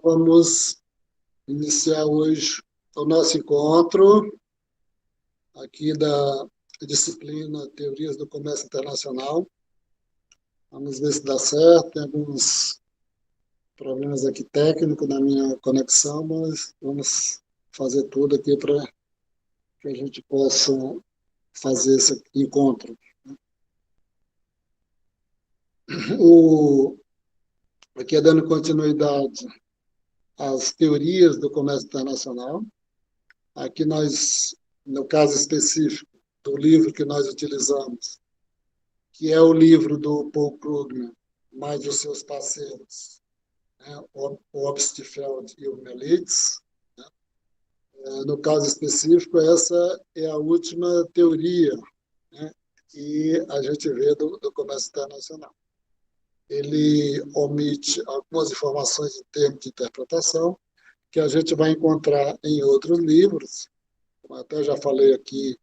Vamos iniciar hoje o nosso encontro aqui da disciplina Teorias do Comércio Internacional. Vamos ver se dá certo. Tem alguns problemas aqui técnicos na minha conexão, mas vamos fazer tudo aqui para que a gente possa fazer esse encontro. Aqui é dando continuidade às teorias do comércio internacional. Aqui nós, no caso específico do livro que nós utilizamos, que é o livro do Paul Krugman, mais os seus parceiros, né, o Obstfeld e o Melitz. Né? No caso específico, essa é a última teoria, né, que a gente vê do comércio internacional. Ele omite algumas informações em termos de interpretação, que a gente vai encontrar em outros livros, como até já falei aqui,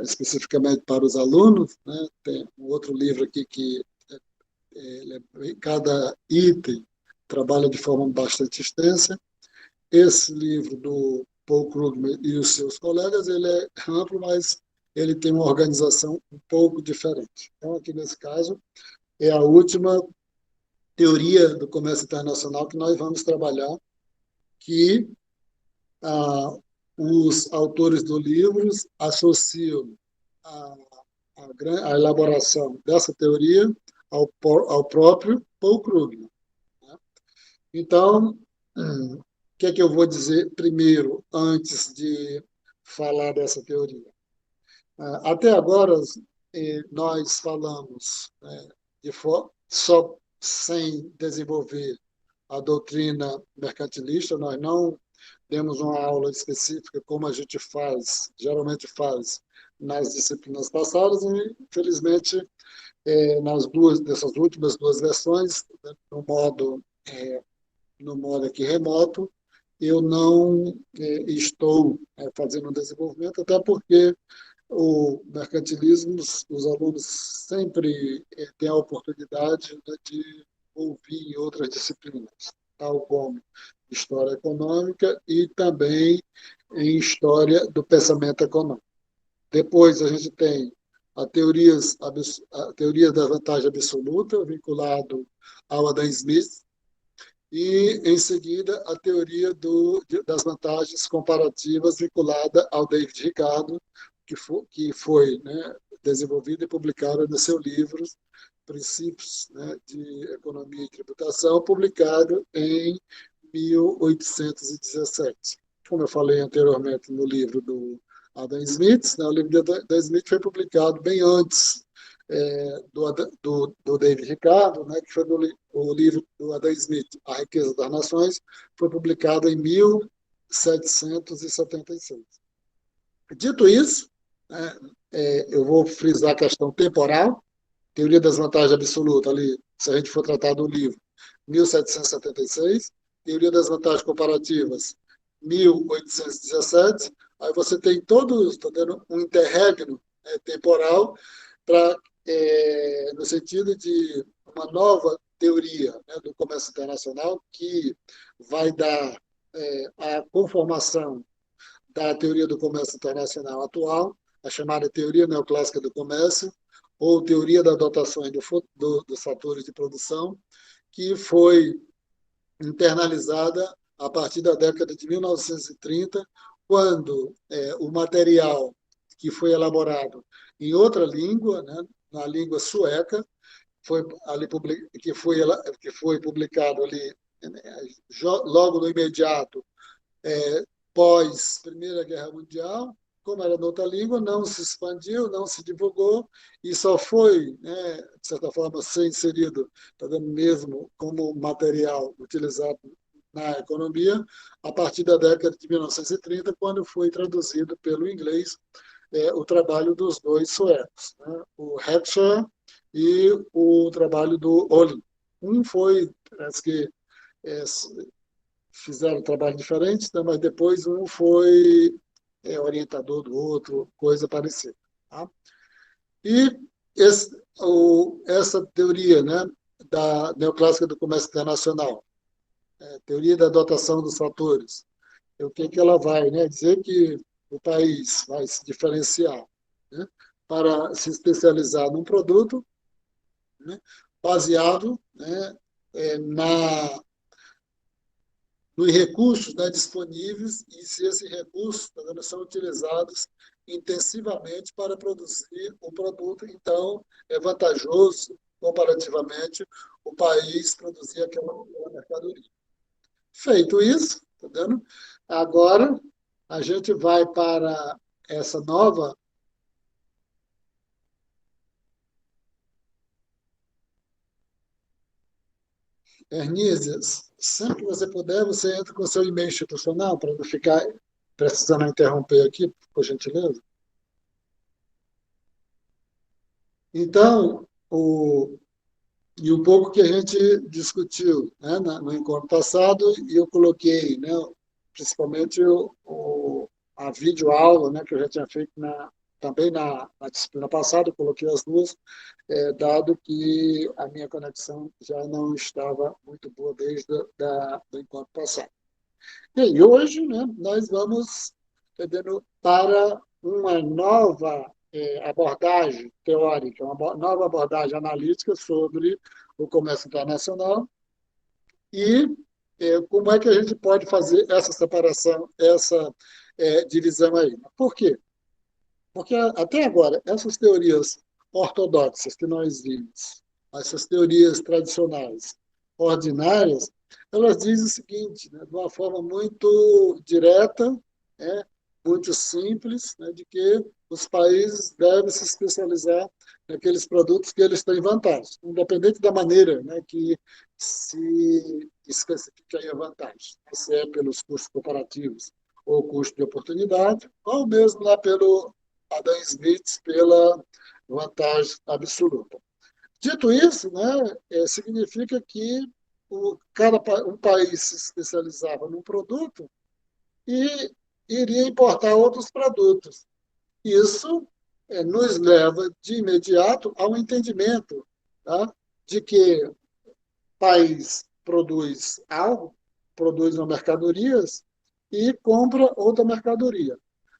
especificamente para os alunos, né? Tem um outro livro aqui que cada item trabalha de forma bastante extensa. Esse livro do Paul Krugman e os seus colegas, ele é amplo, mas ele tem uma organização um pouco diferente. Então, aqui nesse caso, é a última teoria do comércio internacional que nós vamos trabalhar, que os autores do livro associam a, a elaboração dessa teoria ao próprio Paul Krugman. Né? Então, o que é que eu vou dizer primeiro, antes de falar dessa teoria? Até agora, nós falamos só sem desenvolver a doutrina mercantilista, nós não demos uma aula específica como a gente faz, geralmente faz nas disciplinas passadas, e infelizmente dessas últimas duas versões, né, no modo aqui remoto, eu não estou fazendo um desenvolvimento, até porque o mercantilismo, os alunos sempre têm a oportunidade, né, de ouvir em outras disciplinas, tal como história econômica e também em história do pensamento econômico. Depois a gente tem a teoria da vantagem absoluta, vinculado ao Adam Smith, e, em seguida, a teoria das vantagens comparativas vinculada ao David Ricardo, que foi, né, desenvolvida e publicada no seu livro Princípios, né, de Economia e Tributação, publicado em 1817. Como eu falei anteriormente no livro do Adam Smith, né, o livro do Adam Smith foi publicado bem antes do David Ricardo, né, que foi o livro do Adam Smith, A Riqueza das Nações, foi publicado em 1776. Dito isso, né, eu vou frisar a questão temporal, teoria das vantagens absolutas, ali, se a gente for tratar do livro, 1776, teoria das vantagens comparativas, 1817, aí você tem todo, está dando um interregno temporal para no sentido de uma nova teoria, né, do comércio internacional que vai dar a conformação da teoria do comércio internacional atual, a chamada teoria neoclássica do comércio, ou teoria das dotações dos fatores de produção, que foi internalizada a partir da década de 1930, quando o material que foi elaborado em outra língua, né, na língua sueca, que foi publicado ali logo no imediato, pós Primeira Guerra Mundial. Como era noutra língua, não se expandiu, não se divulgou e só foi, né, de certa forma, ser inserido, mesmo como material utilizado na economia, a partir da década de 1930, quando foi traduzido pelo inglês o trabalho dos dois suecos, né, o Heckscher e o trabalho do Olin. Parece que fizeram trabalho diferente, né, mas depois um foi orientador do outro, coisa parecida. Tá? E essa teoria, né, da neoclássica do comércio internacional, teoria da dotação dos fatores. O que que ela vai, né, dizer que o país vai se diferenciar, né, para se especializar num produto, né, baseado, né, na nos recursos, né, disponíveis e se esses recursos, tá vendo, são utilizados intensivamente para produzir o produto, então é vantajoso comparativamente o país produzir aquela mercadoria. Feito isso, tá vendo? Agora a gente vai para essa nova. Hernízias, sempre que você puder, você entra com o seu e-mail institucional para não ficar precisando interromper aqui, por gentileza. Então, e um pouco que a gente discutiu, né, no encontro passado, e eu coloquei, né, principalmente a videoaula, né, que eu já tinha feito também na disciplina passada, eu coloquei as duas, dado que a minha conexão já não estava muito boa desde do encontro passado. E hoje, né, nós vamos entendendo, para uma nova abordagem teórica, uma nova abordagem analítica sobre o comércio internacional e como é que a gente pode fazer essa separação, essa divisão aí. Por quê? Porque até agora, essas teorias ortodoxas que nós vimos, essas teorias tradicionais, ordinárias, elas dizem o seguinte, né, de uma forma muito direta, né, muito simples, né, de que os países devem se especializar naqueles produtos que eles têm vantagem, independente da maneira, né, que se especifica aí a vantagem, se é pelos custos comparativos ou custo de oportunidade, ou mesmo lá pelo Adam Smith pela vantagem absoluta. Dito isso, né, significa que um país se especializava num produto e iria importar outros produtos. Isso nos leva de imediato ao entendimento, tá, de que o país produz algo, produz uma mercadorias e compra outra mercadoria.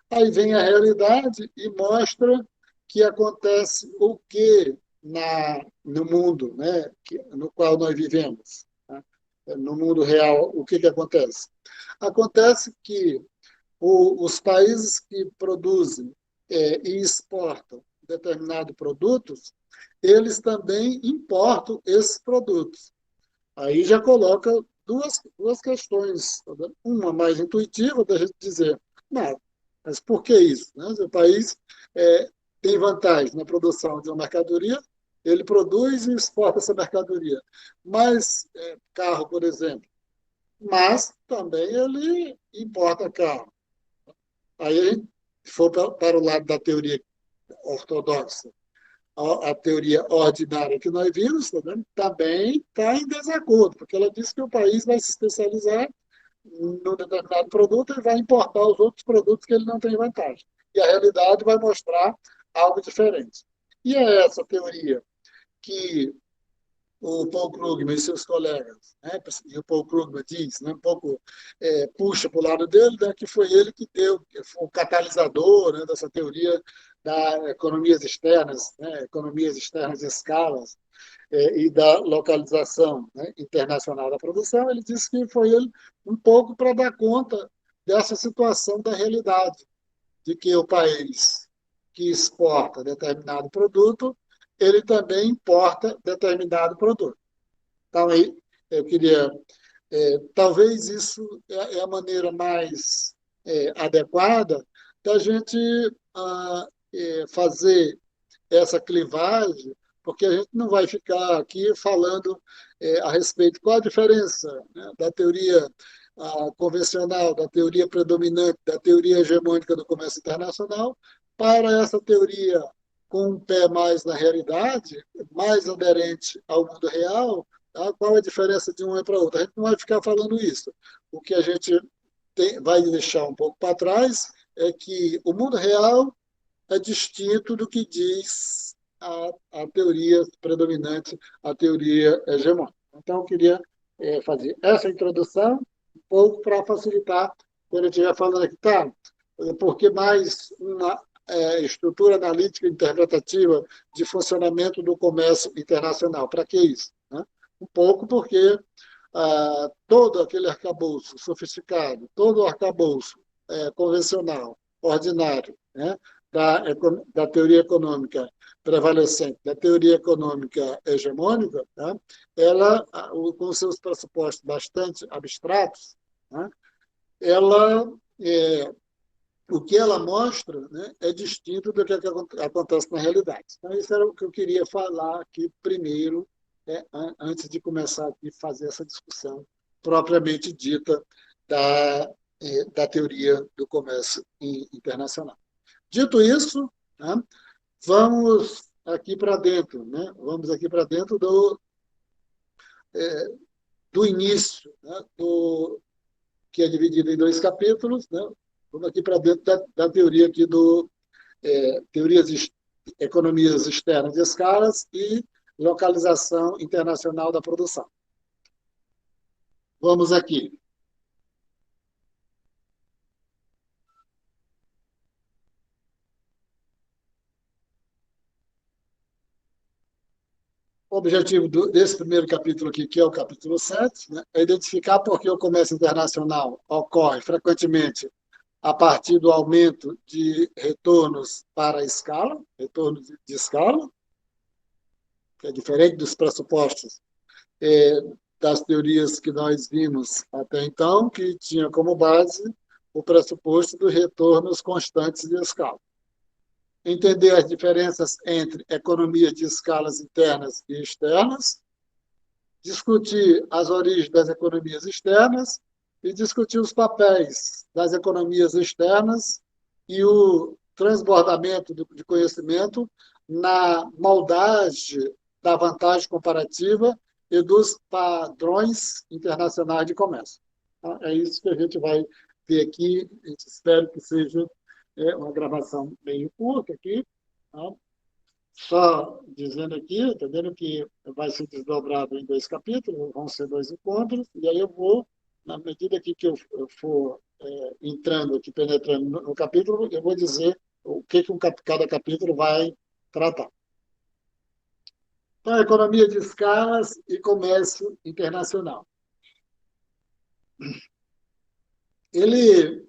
Aí vem a realidade e mostra que acontece o que no mundo, né, no qual nós vivemos. Né? No mundo real, o que acontece? Acontece que os países que produzem e exportam determinados produtos, eles também importam esses produtos. Aí já coloca duas questões. Tá vendo? Uma mais intuitiva da gente dizer, não, mas por que isso? Né? Se o país é, tem vantagem na produção de uma mercadoria, ele produz e exporta essa mercadoria. Mas, carro, por exemplo, mas também ele importa carro. Aí a gente for para o lado da teoria ortodoxa, a teoria ordinária que nós vimos, tá vendo? Também está em desacordo, porque ela diz que o país vai se especializar num determinado produto e vai importar os outros produtos que ele não tem vantagem. E a realidade vai mostrar algo diferente. E é essa teoria que o Paul Krugman e seus colegas, né, e o Paul Krugman diz, né, um pouco puxa para o lado dele, né, que foi ele que deu, que foi o catalisador, né, dessa teoria da economias externas de escalas, e da localização, né, internacional da produção. Ele disse que foi ele um pouco para dar conta dessa situação da realidade, de que o país que exporta determinado produto, ele também importa determinado produto. Então, aí, eu queria. Talvez isso é a maneira mais adequada da gente fazer essa clivagem, porque a gente não vai ficar aqui falando a respeito qual a diferença, né, da teoria convencional, da teoria predominante, da teoria hegemônica do comércio internacional, para essa teoria com um pé mais na realidade, mais aderente ao mundo real, tá? Qual a diferença de uma para outra? A gente não vai ficar falando isso. O que a gente vai deixar um pouco para trás é que o mundo real é distinto do que diz a teoria predominante, a teoria hegemônica. Então, eu queria fazer essa introdução, um pouco para facilitar, quando eu estiver falando aqui, tá? Porque mais uma estrutura analítica interpretativa de funcionamento do comércio internacional. Para que isso? Né? Um pouco porque todo aquele arcabouço sofisticado, todo o arcabouço convencional, ordinário, né? da teoria econômica prevalecente, da teoria econômica hegemônica, tá? Ela, com seus pressupostos bastante abstratos, né? ela, o que ela mostra, né, é distinto do que acontece na realidade. Então, isso era o que eu queria falar aqui primeiro, antes de começar a fazer essa discussão propriamente dita da teoria do comércio internacional. Dito isso, né, vamos aqui para dentro, né? Vamos aqui para dentro do início, né? Que é dividido em dois capítulos, né? Vamos aqui para dentro da teoria aqui teorias economias externas de escalas e localização internacional da produção. Vamos aqui. O objetivo desse primeiro capítulo aqui, que é o capítulo 7, né, é identificar por que o comércio internacional ocorre frequentemente a partir do aumento de retornos para a escala, retornos de escala, que é diferente dos pressupostos das teorias que nós vimos até então, que tinha como base o pressuposto dos retornos constantes de escala. Entender as diferenças entre economias de escalas internas e externas, discutir as origens das economias externas e discutir os papéis das economias externas e o transbordamento de conhecimento na moldagem da vantagem comparativa e dos padrões internacionais de comércio. É isso que a gente vai ver aqui. A gente espera que seja uma gravação meio curta aqui. Tá? Só dizendo aqui, entendendo que vai ser desdobrado em dois capítulos, vão ser dois encontros, e aí eu vou, na medida que eu for entrando aqui, penetrando no capítulo, eu vou dizer o que cada capítulo vai tratar. Então, economia de escalas e comércio internacional. Ele,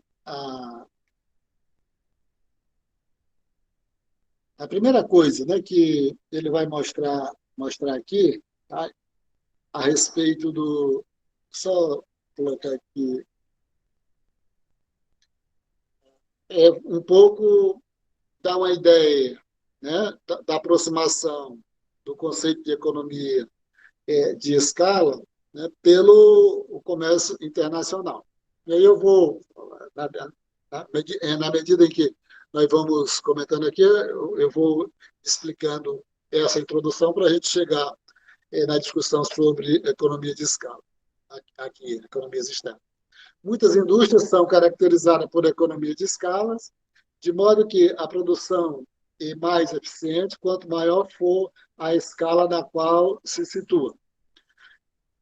a primeira coisa, né, que ele vai mostrar aqui, tá, a respeito do... Só colocar aqui. É um pouco dar uma ideia, né, da aproximação do conceito de economia de escala, né, pelo o comércio internacional. E aí eu vou, na medida em que nós vamos comentando aqui, eu vou explicando essa introdução para a gente chegar na discussão sobre economia de escala, aqui, economias externas. Muitas indústrias são caracterizadas por economia de escalas, de modo que a produção é mais eficiente quanto maior for a escala na qual se situa.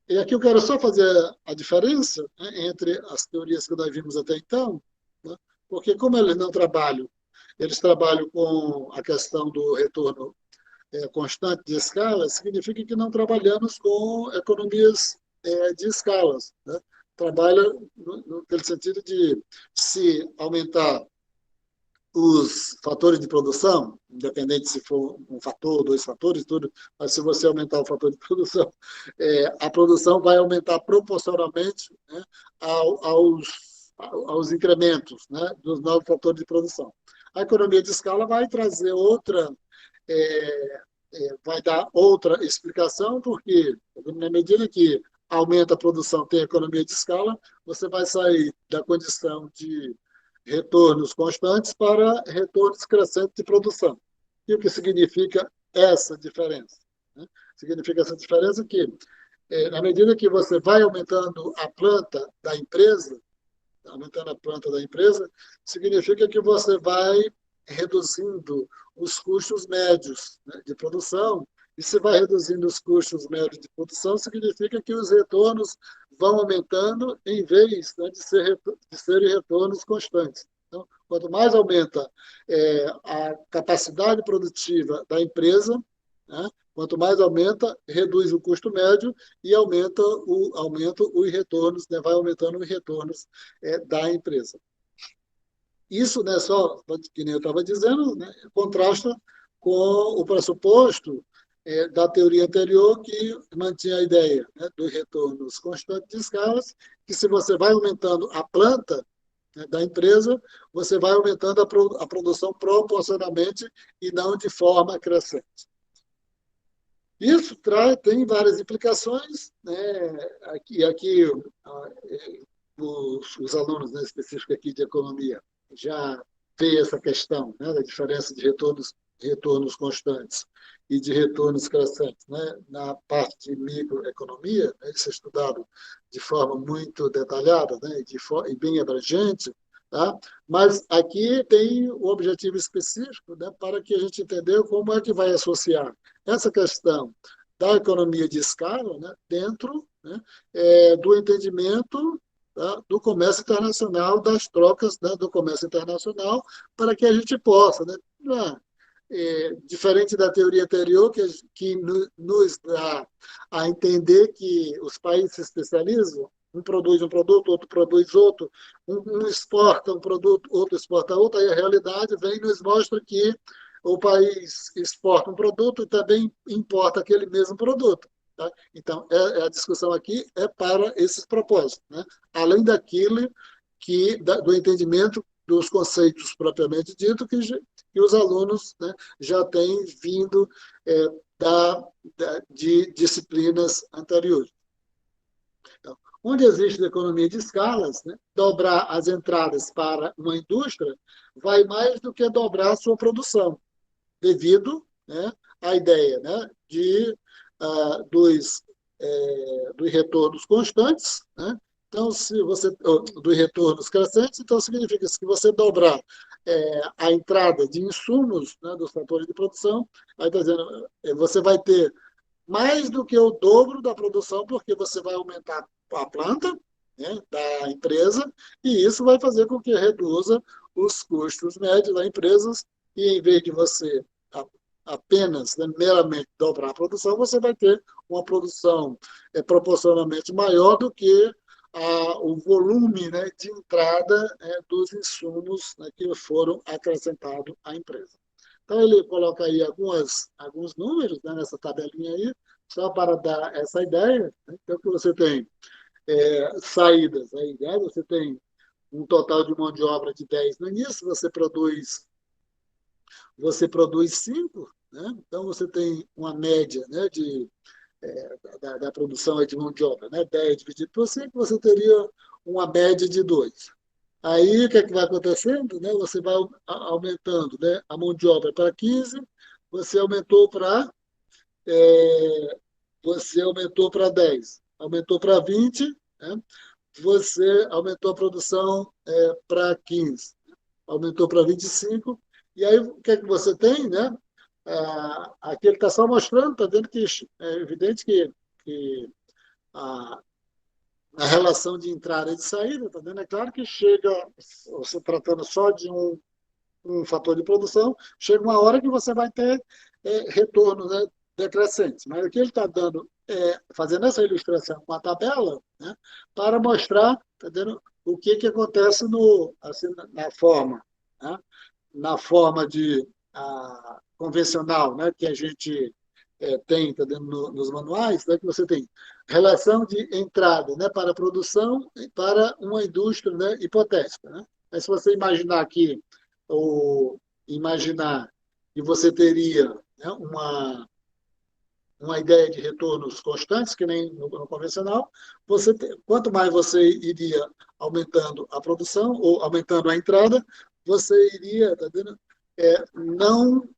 E aqui eu quero só fazer a diferença, né, entre as teorias que nós vimos até então, né, porque como eles trabalham com a questão do retorno constante de escala, significa que não trabalhamos com economias de escalas. Né? Trabalha no sentido de se aumentar os fatores de produção, independente se for um fator, dois fatores, tudo, mas se você aumentar o fator de produção, a produção vai aumentar proporcionalmente, né, aos incrementos, né, dos novos fatores de produção. A economia de escala vai trazer vai dar outra explicação, porque na medida que aumenta a produção, tem economia de escala, você vai sair da condição de retornos constantes para retornos crescentes de produção. E o que significa essa diferença? Né? Significa essa diferença que, na medida que você vai aumentando a planta da empresa, significa que você vai reduzindo os custos médios, né, de produção E se vai reduzindo os custos médios de produção, significa que os retornos vão aumentando em vez, né, de serem retornos constantes. Então, quanto mais aumenta a capacidade produtiva da empresa, né, quanto mais aumenta, reduz o custo médio e aumenta os retornos, né, vai aumentando os retornos da empresa. Isso, né, só, que nem eu estava dizendo, né, contrasta com o pressuposto da teoria anterior, que mantinha a ideia, né, dos retornos constantes de escalas, que se você vai aumentando a planta, né, da empresa, você vai aumentando a produção proporcionalmente e não de forma crescente. Isso tem várias implicações, né? Aqui os alunos, né, específicos aqui de economia já vê essa questão, né, da diferença de retornos constantes e de retornos crescentes, né? Na parte de microeconomia, né, isso é estudado de forma muito detalhada, né, e bem abrangente, tá? Mas aqui tem o objetivo específico, né, para que a gente entenda como é que vai associar essa questão da economia de escala, né, dentro, né, do entendimento, tá, do comércio internacional, das trocas, né, do comércio internacional, para que a gente possa, né, diferente da teoria anterior, que nos dá a entender que os países se especializam, um produz um produto, outro produz outro, um exporta um produto, outro exporta outro, aí a realidade vem e nos mostra que o país exporta um produto e também importa aquele mesmo produto. Tá? Então, a discussão aqui é para esses propósitos, né? Além daquilo do entendimento dos conceitos propriamente dito, que os alunos, né, já têm vindo de disciplinas anteriores. Então, onde existe economia de escalas, né, dobrar as entradas para uma indústria vai mais do que dobrar a sua produção, devido, né, à ideia, né, dos retornos constantes, né? Então, se você dos retornos crescentes, então significa que se você dobrar a entrada de insumos, né, dos fatores de produção, aí está dizendo, você vai ter mais do que o dobro da produção, porque você vai aumentar a planta, né, da empresa, e isso vai fazer com que reduza os custos médios da empresa, e em vez de você apenas, né, meramente dobrar a produção, você vai ter uma produção proporcionalmente maior do que o volume, né, de entrada dos insumos, né, que foram acrescentados à empresa. Então, ele coloca aí alguns números, né, nessa tabelinha aí, só para dar essa ideia. Né? Então, que você tem saídas aí, né? Você tem um total de mão de obra de 10 no início, você produz 5, né? Então você tem uma média, né, da produção de mão de obra, né? 10 dividido por 5, você teria uma média de 2. Aí o que é que vai acontecendo? Né? Você vai aumentando, né, a mão de obra para 15, você aumentou para você aumentou para 10, aumentou para 20, né? Você aumentou a produção para 15, aumentou para 25, e aí o que é que você tem, né? Aqui ele está só mostrando, está vendo que é evidente que a relação de entrada e de saída, está vendo? É claro que chega, você tratando só de um fator de produção, chega uma hora que você vai ter retornos, né, decrescentes. Mas aqui ele está dando, fazendo essa ilustração com a tabela, né, para mostrar, tá vendo, o que acontece assim, na forma, né, na forma convencional, né, que a gente tem, tá vendo, nos manuais, né, que você tem relação de entrada, né, para a produção e para uma indústria, né, hipotética. Né? Mas se você imaginar aqui, ou imaginar que você teria, né, uma ideia de retornos constantes, que nem no convencional, quanto mais você iria aumentando a produção ou aumentando a entrada, você iria, tá vendo, não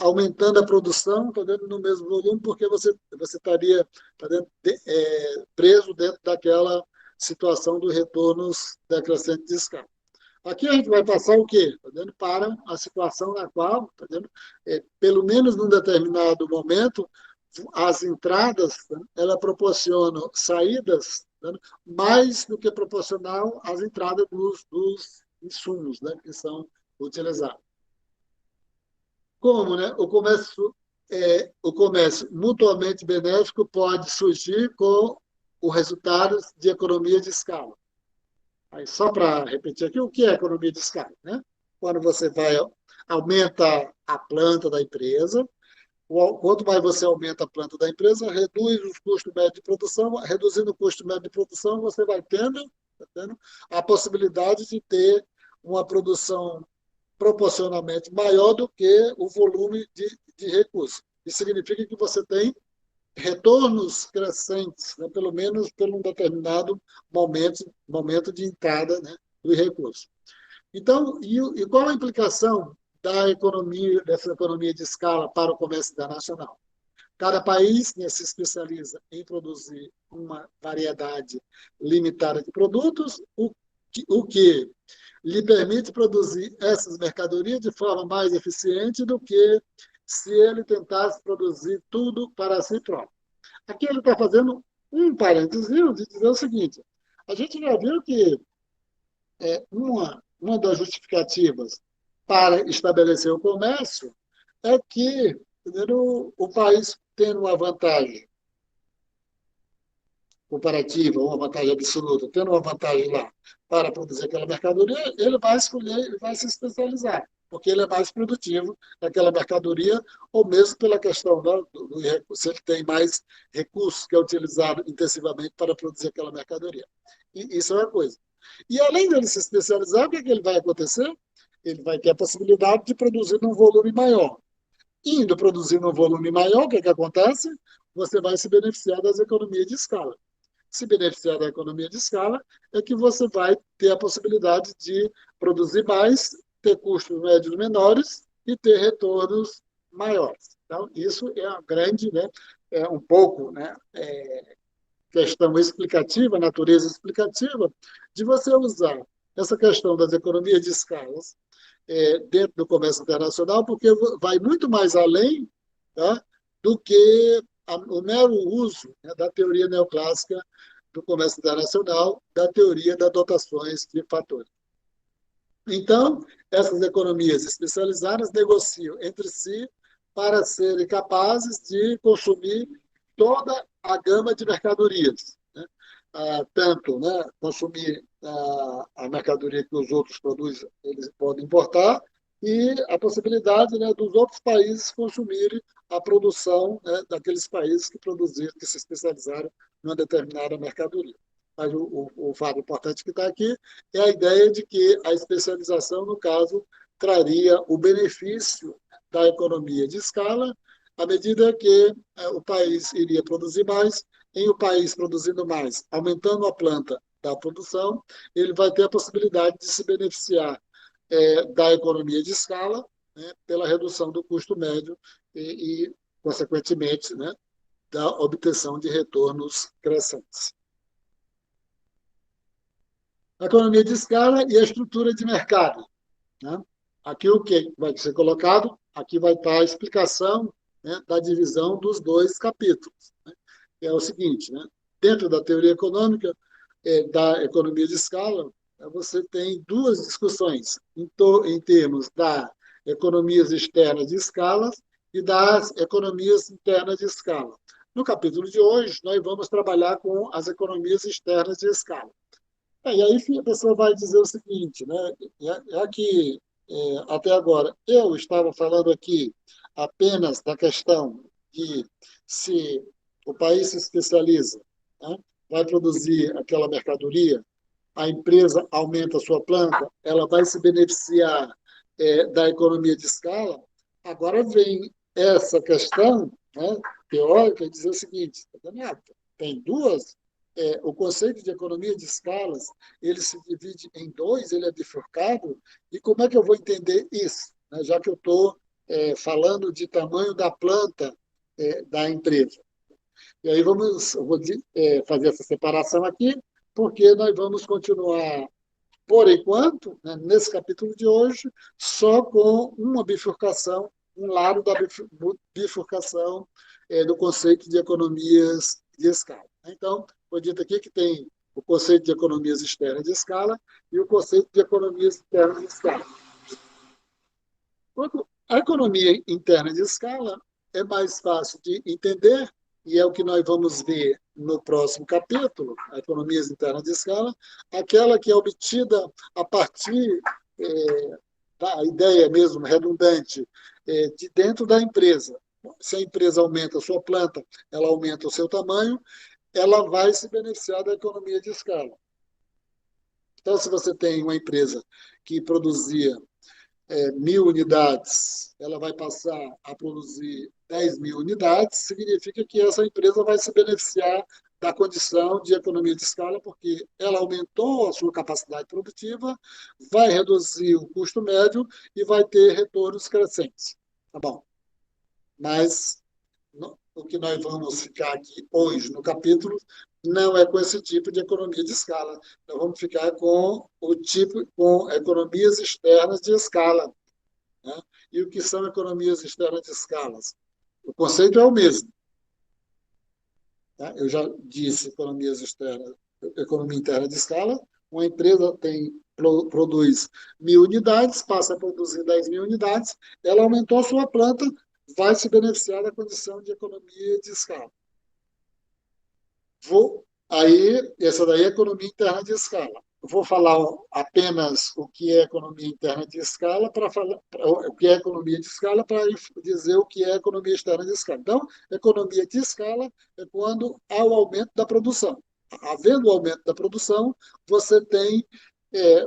aumentando a produção, tá vendo, no mesmo volume, porque você estaria, tá vendo, preso dentro daquela situação dos retornos decrescentes de escala. Aqui a gente vai passar o quê? Tá vendo? Para a situação na qual, tá vendo? Pelo menos num determinado momento, as entradas, né, ela proporciona saídas, né, mais do que proporcional às entradas dos insumos, né, que são utilizados. Como, né, o comércio mutuamente benéfico pode surgir com os resultados de economia de escala. Aí, só para repetir aqui, o que é economia de escala? Né? Quando você aumenta a planta da empresa, quanto mais você aumenta a planta da empresa, reduz os custos médios de produção, reduzindo o custo médio de produção, você vai tendo a possibilidade de ter uma produção proporcionalmente maior do que o volume de recursos. Isso significa que você tem retornos crescentes, né, pelo menos por um determinado momento de entrada, né, do recurso. Então, e qual a implicação dessa economia de escala para o comércio internacional? Cada país, né, se especializa em produzir uma variedade limitada de produtos, o que lhe permite produzir essas mercadorias de forma mais eficiente do que se ele tentasse produzir tudo para si próprio. Aqui ele está fazendo um parênteses de dizer o seguinte: a gente já viu que uma das justificativas para estabelecer o comércio é que, entendeu, o país tendo uma vantagem comparativa, uma vantagem absoluta, tendo uma vantagem lá para produzir aquela mercadoria, ele vai escolher, ele vai se especializar, porque ele é mais produtivo naquela mercadoria, ou mesmo pela questão se ele tem mais recursos que é utilizado intensivamente para produzir aquela mercadoria. E isso é uma coisa. E além dele se especializar, o que, é que ele vai acontecer? Ele vai ter a possibilidade de produzir num volume maior. Indo produzir num volume maior, o que, é que acontece? Você vai se beneficiar das economias de escala. Se beneficiar da economia de escala, é que você vai ter a possibilidade de produzir mais, ter custos médios menores e ter retornos maiores. Então, isso é uma grande, né, um pouco, né, questão explicativa, natureza explicativa, de você usar essa questão das economias de escalas dentro do comércio internacional, porque vai muito mais além, tá, do que o mero uso, né, da teoria neoclássica do comércio internacional, da teoria das dotações de fatores. Então, essas economias especializadas negociam entre si para serem capazes de consumir toda a gama de mercadorias, né? Tanto, né, consumir a mercadoria que os outros produzem, eles podem importar, e a possibilidade, né, dos outros países consumirem a produção, né, daqueles países que produziram, que se especializaram numa determinada mercadoria. Mas o fato importante que está aqui é a ideia de que a especialização, no caso, traria o benefício da economia de escala, à medida que o país iria produzir mais, em o país produzindo mais, aumentando a planta da produção, ele vai ter a possibilidade de se beneficiar da economia de escala, né, pela redução do custo médio consequentemente, né, da obtenção de retornos crescentes. A economia de escala e a estrutura de mercado. Né? Aqui o que vai ser colocado? Aqui vai estar a explicação, né, da divisão dos dois capítulos. Né? É o seguinte, né? Dentro da teoria econômica, da economia de escala, você tem duas discussões em termos das economias externas de escala e das economias internas de escala. No capítulo de hoje, nós vamos trabalhar com as economias externas de escala. E aí a pessoa vai dizer o seguinte, né? É que até agora eu estava falando aqui apenas da questão de se o país se especializa, né, vai produzir aquela mercadoria, a empresa aumenta a sua planta, ela vai se beneficiar da economia de escala. Agora vem essa questão, né, teórica, e dizer o seguinte, tem duas. O conceito de economia de escalas, ele se divide em dois, ele é bifurcado, e como é que eu vou entender isso? Né, já que eu estou falando de tamanho da planta da empresa. E aí vou fazer essa separação aqui, porque nós vamos continuar, por enquanto, né, nesse capítulo de hoje, só com uma bifurcação, um lado da bifurcação do conceito de economias de escala. Então, foi dito aqui que tem o conceito de economias externas de escala e o conceito de economias internas de escala. A economia interna de escala é mais fácil de entender, e é o que nós vamos ver no próximo capítulo, a economias internas de escala, aquela que é obtida a partir da ideia mesmo redundante de dentro da empresa. Se a empresa aumenta a sua planta, ela aumenta o seu tamanho, ela vai se beneficiar da economia de escala. Então, se você tem uma empresa que produzia 1.000 unidades, ela vai passar a produzir 10.000 unidades, significa que essa empresa vai se beneficiar da condição de economia de escala, porque ela aumentou a sua capacidade produtiva, vai reduzir o custo médio e vai ter retornos crescentes. Tá bom. Mas o que nós vamos ficar aqui hoje no capítulo não é com esse tipo de economia de escala. Nós vamos ficar com economias externas de escala. Né? E o que são economias externas de escalas? O conceito é o mesmo. Tá? Eu já disse economias externas, economia interna de escala. Uma empresa produz 1.000 unidades, passa a produzir 10.000 unidades, ela aumentou a sua planta, vai se beneficiar da condição de economia de escala. Essa daí é economia interna de escala. Vou falar apenas o que é economia interna de escala para falar o que é economia de escala para dizer o que é economia externa de escala. Então, economia de escala é quando há o aumento da produção. Havendo o aumento da produção, você tem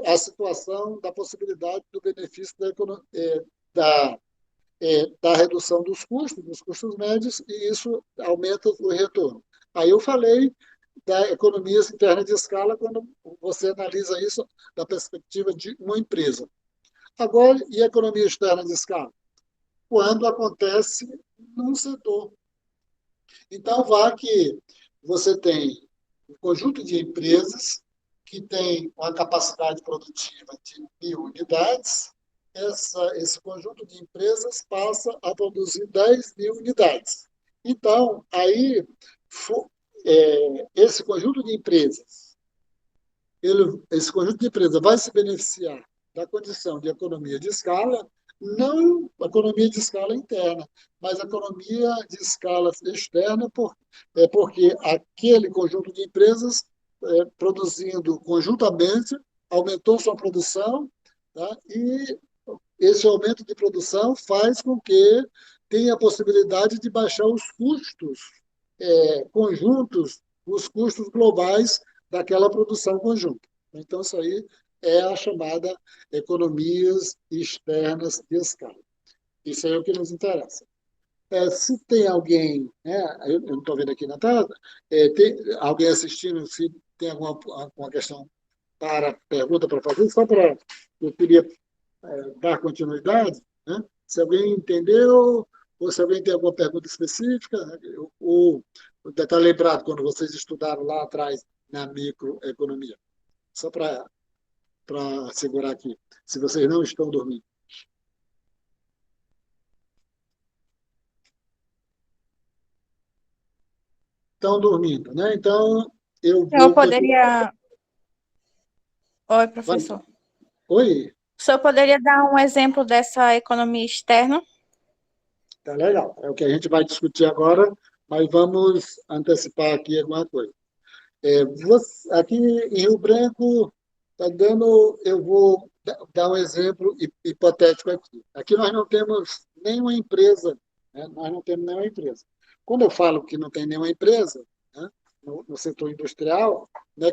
a situação da possibilidade do benefício da, da redução dos custos médios, e isso aumenta o retorno. Aí eu falei da economia interna de escala quando você analisa isso da perspectiva de uma empresa. Agora, e a economia externa de escala? Quando acontece num setor. Então, vá que você tem um conjunto de empresas que tem uma capacidade produtiva de 1.000 unidades, esse conjunto de empresas passa a produzir 10.000 unidades. Então, aí, esse conjunto de empresas, esse conjunto de empresas vai se beneficiar da condição de economia de escala, não economia de escala interna, mas economia de escala externa, porque aquele conjunto de empresas, produzindo conjuntamente, aumentou sua produção, tá? E esse aumento de produção faz com que tenha a possibilidade de baixar os custos conjuntos, os custos globais daquela produção conjunta. Então, isso aí é a chamada economias externas de escala. Isso aí é o que nos interessa. Se tem alguém, né, eu não estou vendo aqui na tela, tem alguém assistindo, se tem alguma questão pergunta para fazer, só para eu queria dar continuidade, né? Se alguém entendeu, ou se alguém tem alguma pergunta específica, ou está lembrado quando vocês estudaram lá atrás na microeconomia. Só para segurar aqui, se vocês não estão dormindo. Estão dormindo, né? Então, eu Eu vou continuar. poderia. Oi, professor. Oi, O senhor poderia dar um exemplo dessa economia externa? tá legal. É o que a gente vai discutir agora, mas vamos antecipar aqui alguma coisa. Aqui em Rio Branco, tá dando, eu vou dar um exemplo hipotético aqui. Aqui nós não temos nenhuma empresa, né? Nós não temos nenhuma empresa. Quando eu falo que não tem nenhuma empresa, né, no setor industrial, não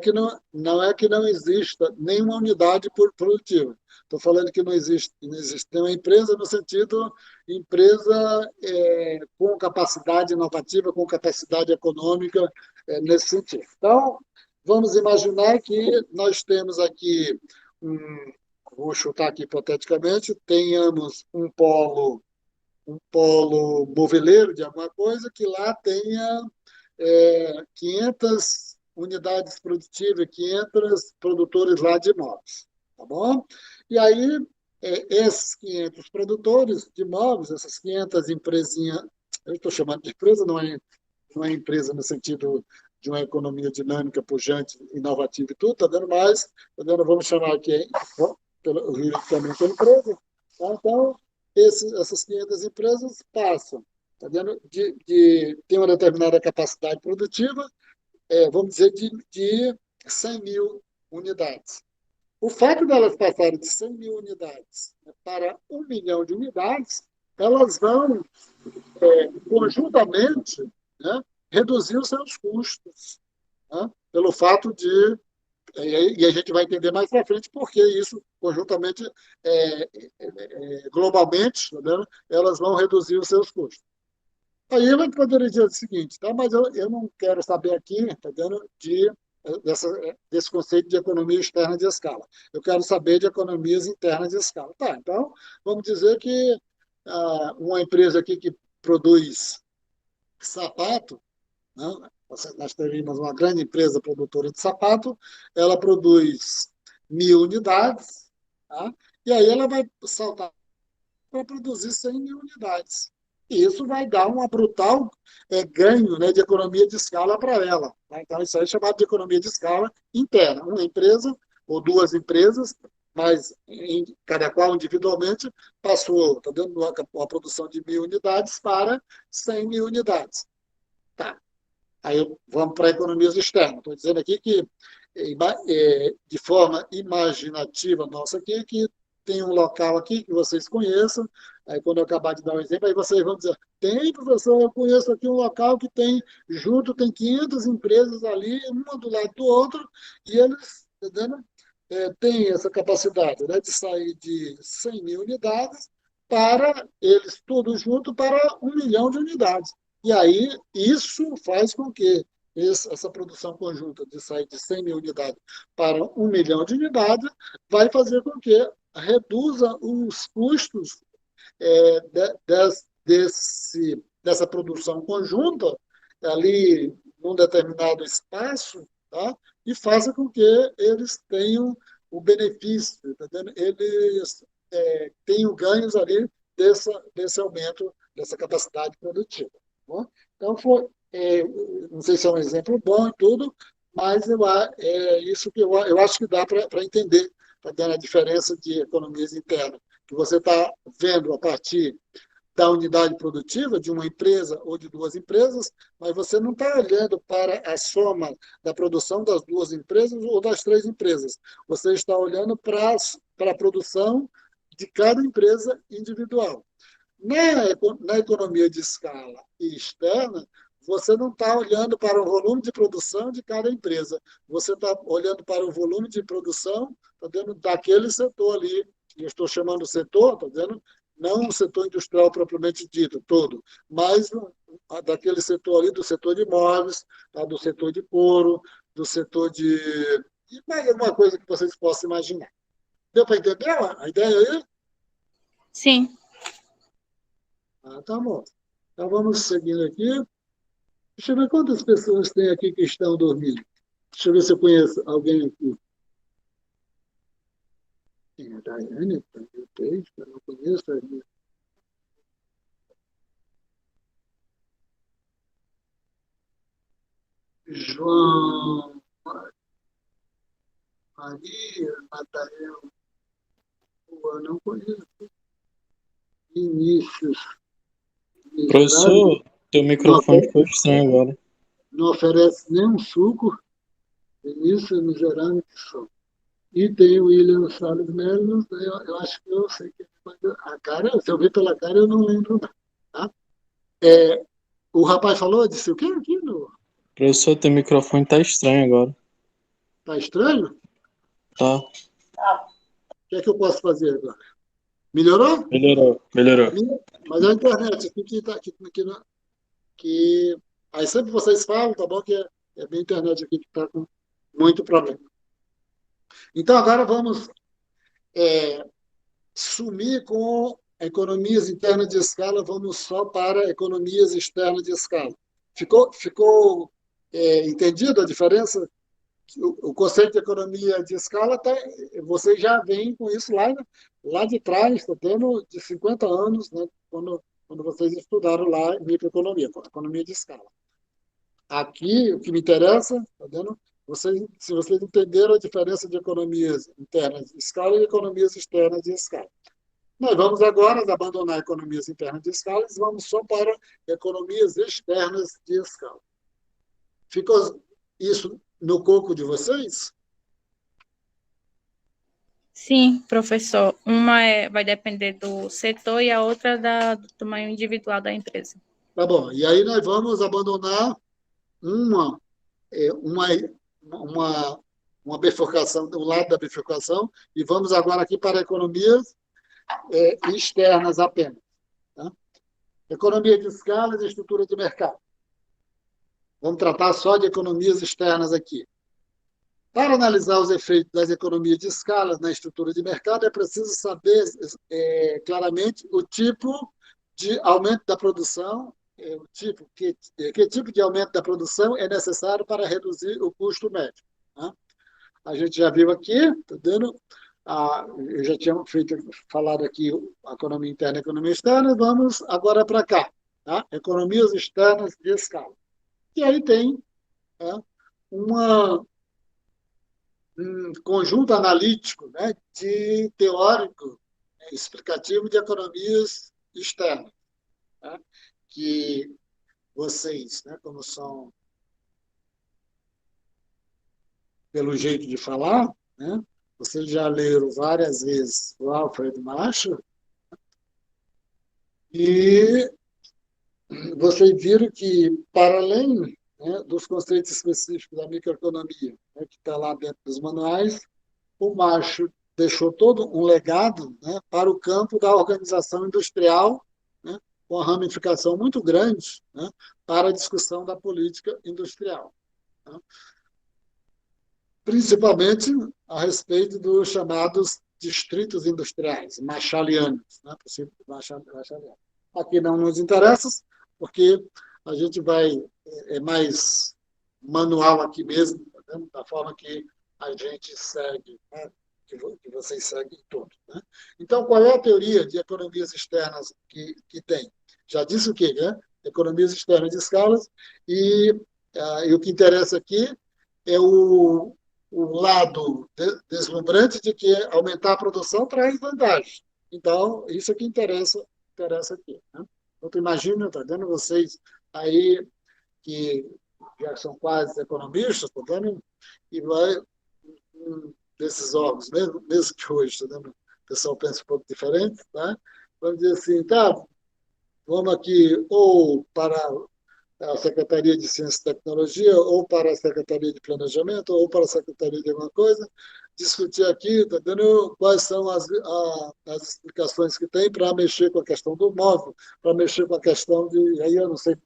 é que não exista nenhuma unidade produtiva. Estou falando que não existe nenhuma empresa no sentido empresa com capacidade inovativa, com capacidade econômica, nesse sentido. Então, vamos imaginar que nós temos aqui, vou chutar aqui hipoteticamente, tenhamos um polo moveleiro de alguma coisa que lá tenha 500 unidades produtivas, 500 produtores lá de imóveis, tá bom? E aí, esses 500 produtores de imóveis, essas 500 empresinhas eu estou chamando de empresa, não é empresa no sentido de uma economia dinâmica, pujante, inovativa e tudo, está dando mais, tá dando, vamos chamar aqui, juridicamente, a empresa. Tá? Então, essas 500 empresas passam, tá vendo? Ter uma determinada capacidade produtiva, vamos dizer, de 100 mil unidades. O fato delas passarem de 100 mil unidades, né, para 1 milhão de unidades, elas vão, conjuntamente, né, reduzir os seus custos, né, pelo fato de. E a gente vai entender mais para frente porque isso, conjuntamente, globalmente, tá vendo? Elas vão reduzir os seus custos. Aí ela poderia dizer o seguinte, tá? Mas eu não quero saber aqui, tá vendo, desse conceito de economia externa de escala. Eu quero saber de economias internas de escala. Tá, então, vamos dizer que uma empresa aqui que produz sapato, né? Nós teríamos uma grande empresa produtora de sapato, ela produz 1.000 unidades, tá? E aí ela vai saltar para produzir 100 mil unidades. E isso vai dar um brutal ganho, né, de economia de escala para ela. Tá? Então, isso aí é chamado de economia de escala interna. Uma empresa ou duas empresas, mas cada qual individualmente, passou, tá dando uma produção de 1.000 unidades para 100 mil unidades. Tá. Aí vamos para economias externas. Estou dizendo aqui que, de forma imaginativa nossa aqui, que tem um local aqui que vocês conheçam, aí quando eu acabar de dar um exemplo, aí vocês vão dizer, tem, professor, eu conheço aqui um local que tem 500 empresas ali, uma do lado do outro, e eles, entendeu? Têm essa capacidade, né, de sair de 100 mil unidades para eles tudo junto para 1 milhão de unidades. E aí, isso faz com que essa produção conjunta de sair de 100 mil unidades para 1 milhão de unidades vai fazer com que reduza os custos dessa produção conjunta ali num determinado espaço, tá? E faça com que eles tenham o benefício, tá entendendo? Eles tenham ganhos ali desse aumento dessa capacidade produtiva. Bom? Então, não sei se é um exemplo bom e tudo, mas é isso que eu acho que dá para entender, tá dando a diferença de economias internas, que você está vendo a partir da unidade produtiva de uma empresa ou de duas empresas, mas você não está olhando para a soma da produção das duas empresas ou das três empresas. Você está olhando para a produção de cada empresa individual. Na economia de escala e externa, você não está olhando para o volume de produção de cada empresa. Você está olhando para o volume de produção, tá vendo, daquele setor ali. Eu estou chamando setor, tá vendo? Não o setor industrial propriamente dito, todo, mas daquele setor ali, do setor de imóveis, tá? Do setor de couro, do setor de mais alguma coisa que vocês possam imaginar. Deu para entender a ideia aí? Sim. Tá bom. Então vamos seguindo aqui. Deixa eu ver quantas pessoas tem aqui que estão dormindo. Deixa eu ver se eu conheço alguém aqui. Tem a Daiane, também tem, eu não conheço ainda. João, Maria, Natael, eu não conheço. Vinícius, Professor, teu microfone ficou estranho agora. não oferece nem um suco. Vinícius, miserável que sou. E tem o William Salles Melo, eu acho que eu sei que a cara, se eu ver pela cara, eu não lembro não. Tá? O rapaz falou, disse o quê aqui? Professor, teu microfone tá estranho agora. Tá estranho? Tá. O que é que eu posso fazer agora? Melhorou? Melhorou. Mas a internet aqui que aí sempre vocês falam, tá bom? Que é minha internet aqui que está com muito problema. Então agora vamos sumir com economias internas de escala, vamos só para economias externas de escala. Ficou entendido a diferença? O conceito de economia de escala, você já vem com isso lá de trás, está tendo de 50 anos, né, quando quando vocês estudaram lá em microeconomia, economia de escala. Aqui, o que me interessa, tá vendo? Se vocês entenderam a diferença de economias internas de escala e economias externas de escala. Nós vamos agora abandonar economias internas de escala e vamos só para economias externas de escala. Ficou isso no coco de vocês? Sim, professor. Vai depender do setor e a outra do tamanho individual da empresa. Tá bom. E aí nós vamos abandonar uma, uma, uma bifurcação, um lado da bifurcação, e vamos agora aqui para economias externas apenas. Tá? Economia de escala e estrutura de mercado. Vamos tratar só de economias externas aqui. Para analisar os efeitos das economias de escala na estrutura de mercado, é preciso saber claramente o tipo de aumento da produção, que tipo de aumento da produção é necessário para reduzir o custo médio. Tá? A gente já viu aqui, tá dando, eu já tinha falado aqui a economia interna e a economia externa, vamos agora para cá, tá? Economias externas de escala. E aí tem um conjunto analítico, né, de teórico explicativo de economias externas, tá? Que vocês, né, como são, pelo jeito de falar, né, vocês já leram várias vezes o Alfred Marshall, e vocês viram que, para além, né, dos conceitos específicos da microeconomia, né, que está lá dentro dos manuais, o Marshall deixou todo um legado, né, para o campo da organização industrial, né, com uma ramificação muito grande, né, para a discussão da política industrial. Né, principalmente a respeito dos chamados distritos industriais, marshallianos. Né, marshallianos. Aqui não nos interessa, porque a gente vai, mais manual aqui mesmo, tá, da forma que a gente segue, né, que vocês seguem todos. Né? Então, qual é a teoria de economias externas que tem? Já disse o quê? Né? Economias externas de escalas, e o que interessa aqui é o lado deslumbrante de que aumentar a produção traz vantagem. Então, isso é que interessa aqui. Né? Então, imagina, está dando vocês aí que já são quase economistas, tá vendo? E vai desses órgãos, mesmo que hoje, tá vendo? O pessoal pensa um pouco diferente, tá? Vamos dizer assim, tá, vamos aqui ou para a Secretaria de Ciência e Tecnologia, ou para a Secretaria de Planejamento, ou para a Secretaria de alguma coisa, discutir aqui, tá vendo, quais são as explicações que tem para mexer com a questão do móvel, para mexer com a questão de, aí eu não sei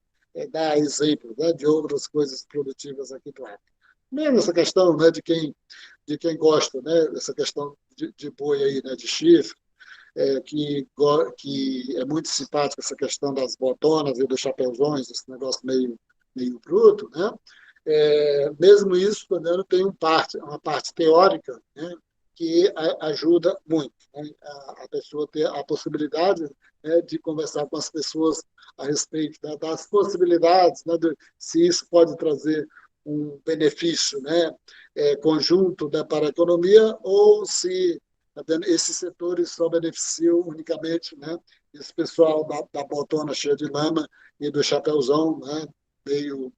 dar exemplo, né, de outras coisas produtivas aqui do lado. Mesmo essa questão, né, de quem gosta, né, essa questão de boi aí, né, de chifre, que é muito simpática essa questão das botonas e dos chapéuzões, esse negócio meio bruto, né? Mesmo isso, quando tem uma parte teórica, né, que ajuda muito, né, a pessoa ter a possibilidade, né, de conversar com as pessoas a respeito das possibilidades, né, se isso pode trazer um benefício, né, conjunto, né, para a economia, ou se esses setores só beneficiam unicamente, né, esse pessoal da botona cheia de lama e do chapéuzão, né, meio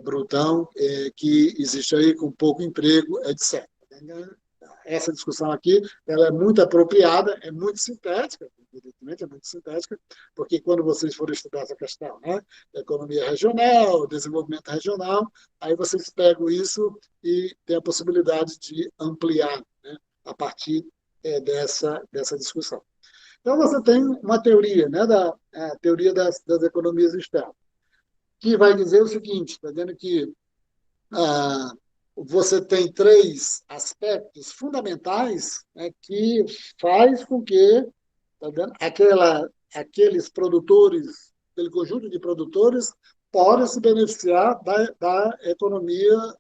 brutão, que existe aí com pouco emprego, etc. Essa discussão aqui, ela é muito apropriada, é muito sintética, evidentemente é muito sintética, porque quando vocês forem estudar essa questão, né, economia regional, desenvolvimento regional, aí vocês pegam isso e têm a possibilidade de ampliar, né, a partir dessa discussão. Então, você tem uma teoria, né, a teoria das economias externas, que vai dizer o seguinte, está dizendo que você tem três aspectos fundamentais, né, que faz com que, tá vendo, aqueles produtores, aquele conjunto de produtores, possa se beneficiar da economias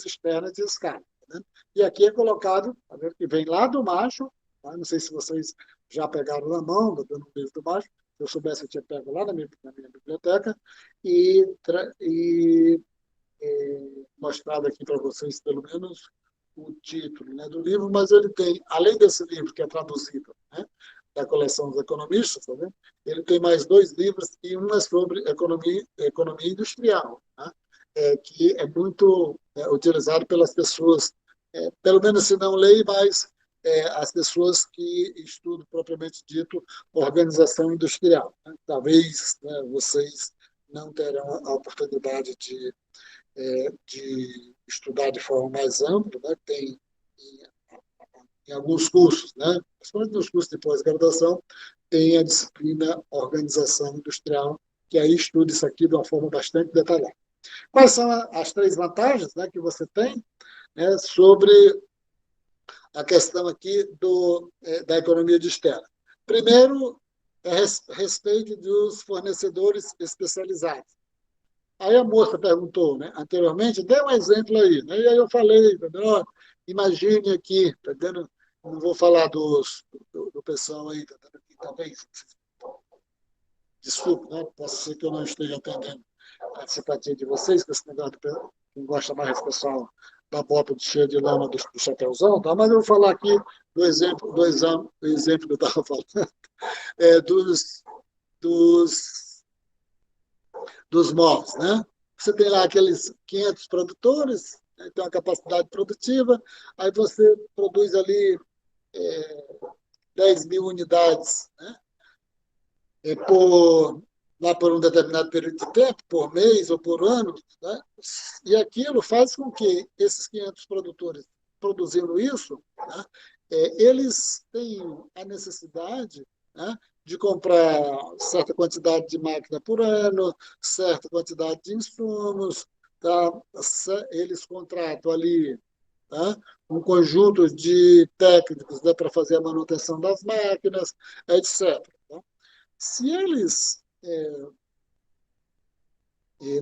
externas de escala. Tá, e aqui é colocado, tá vendo, que vem lá do Marshall, tá? Não sei se vocês já pegaram na mão, dando um livro do Mágico. Se eu soubesse, eu tinha pego lá na minha biblioteca e mostrado aqui para vocês, pelo menos, o título, né, do livro, mas ele tem, além desse livro que é traduzido, né, da coleção dos economistas, tá vendo? Ele tem mais dois livros, e um é sobre economia industrial, né, que é muito utilizado pelas pessoas, pelo menos se não leem, mas as pessoas que estudam, propriamente dito, organização industrial. Né? Talvez, né, vocês não terão a oportunidade de estudar de forma mais ampla, né? Tem em alguns cursos, né? Principalmente nos cursos de pós-graduação, tem a disciplina Organização Industrial, que aí estuda isso aqui de uma forma bastante detalhada. Quais são as três vantagens, né, que você tem, né, sobre a questão aqui da economia de escala? Primeiro, é respeito dos fornecedores especializados. Aí a moça perguntou, né, anteriormente, dê um exemplo aí. Né? E aí eu falei, entendeu? Imagine aqui, tá entendendo? Não vou falar do pessoal aí, tá entendendo? Que talvez, desculpe, né? Posso ser que eu não esteja atendendo a simpatia de vocês, com esse negócio quem gosta mais do pessoal da bota de cheia de lama do chapéuzão, tá? Mas eu vou falar aqui do exemplo que eu estava falando, dos dos móveis, né? Você tem lá aqueles 500 produtores, né, tem uma capacidade produtiva, aí você produz ali 10 mil unidades, né? Lá por um determinado período de tempo, por mês ou por ano, né? E aquilo faz com que esses 500 produtores produzindo isso, né, eles tenham a necessidade, né, de comprar certa quantidade de máquina por ano, certa quantidade de insumos, tá? Eles contratam ali, tá, um conjunto de técnicos, né, para fazer a manutenção das máquinas, etc. Tá? Se eles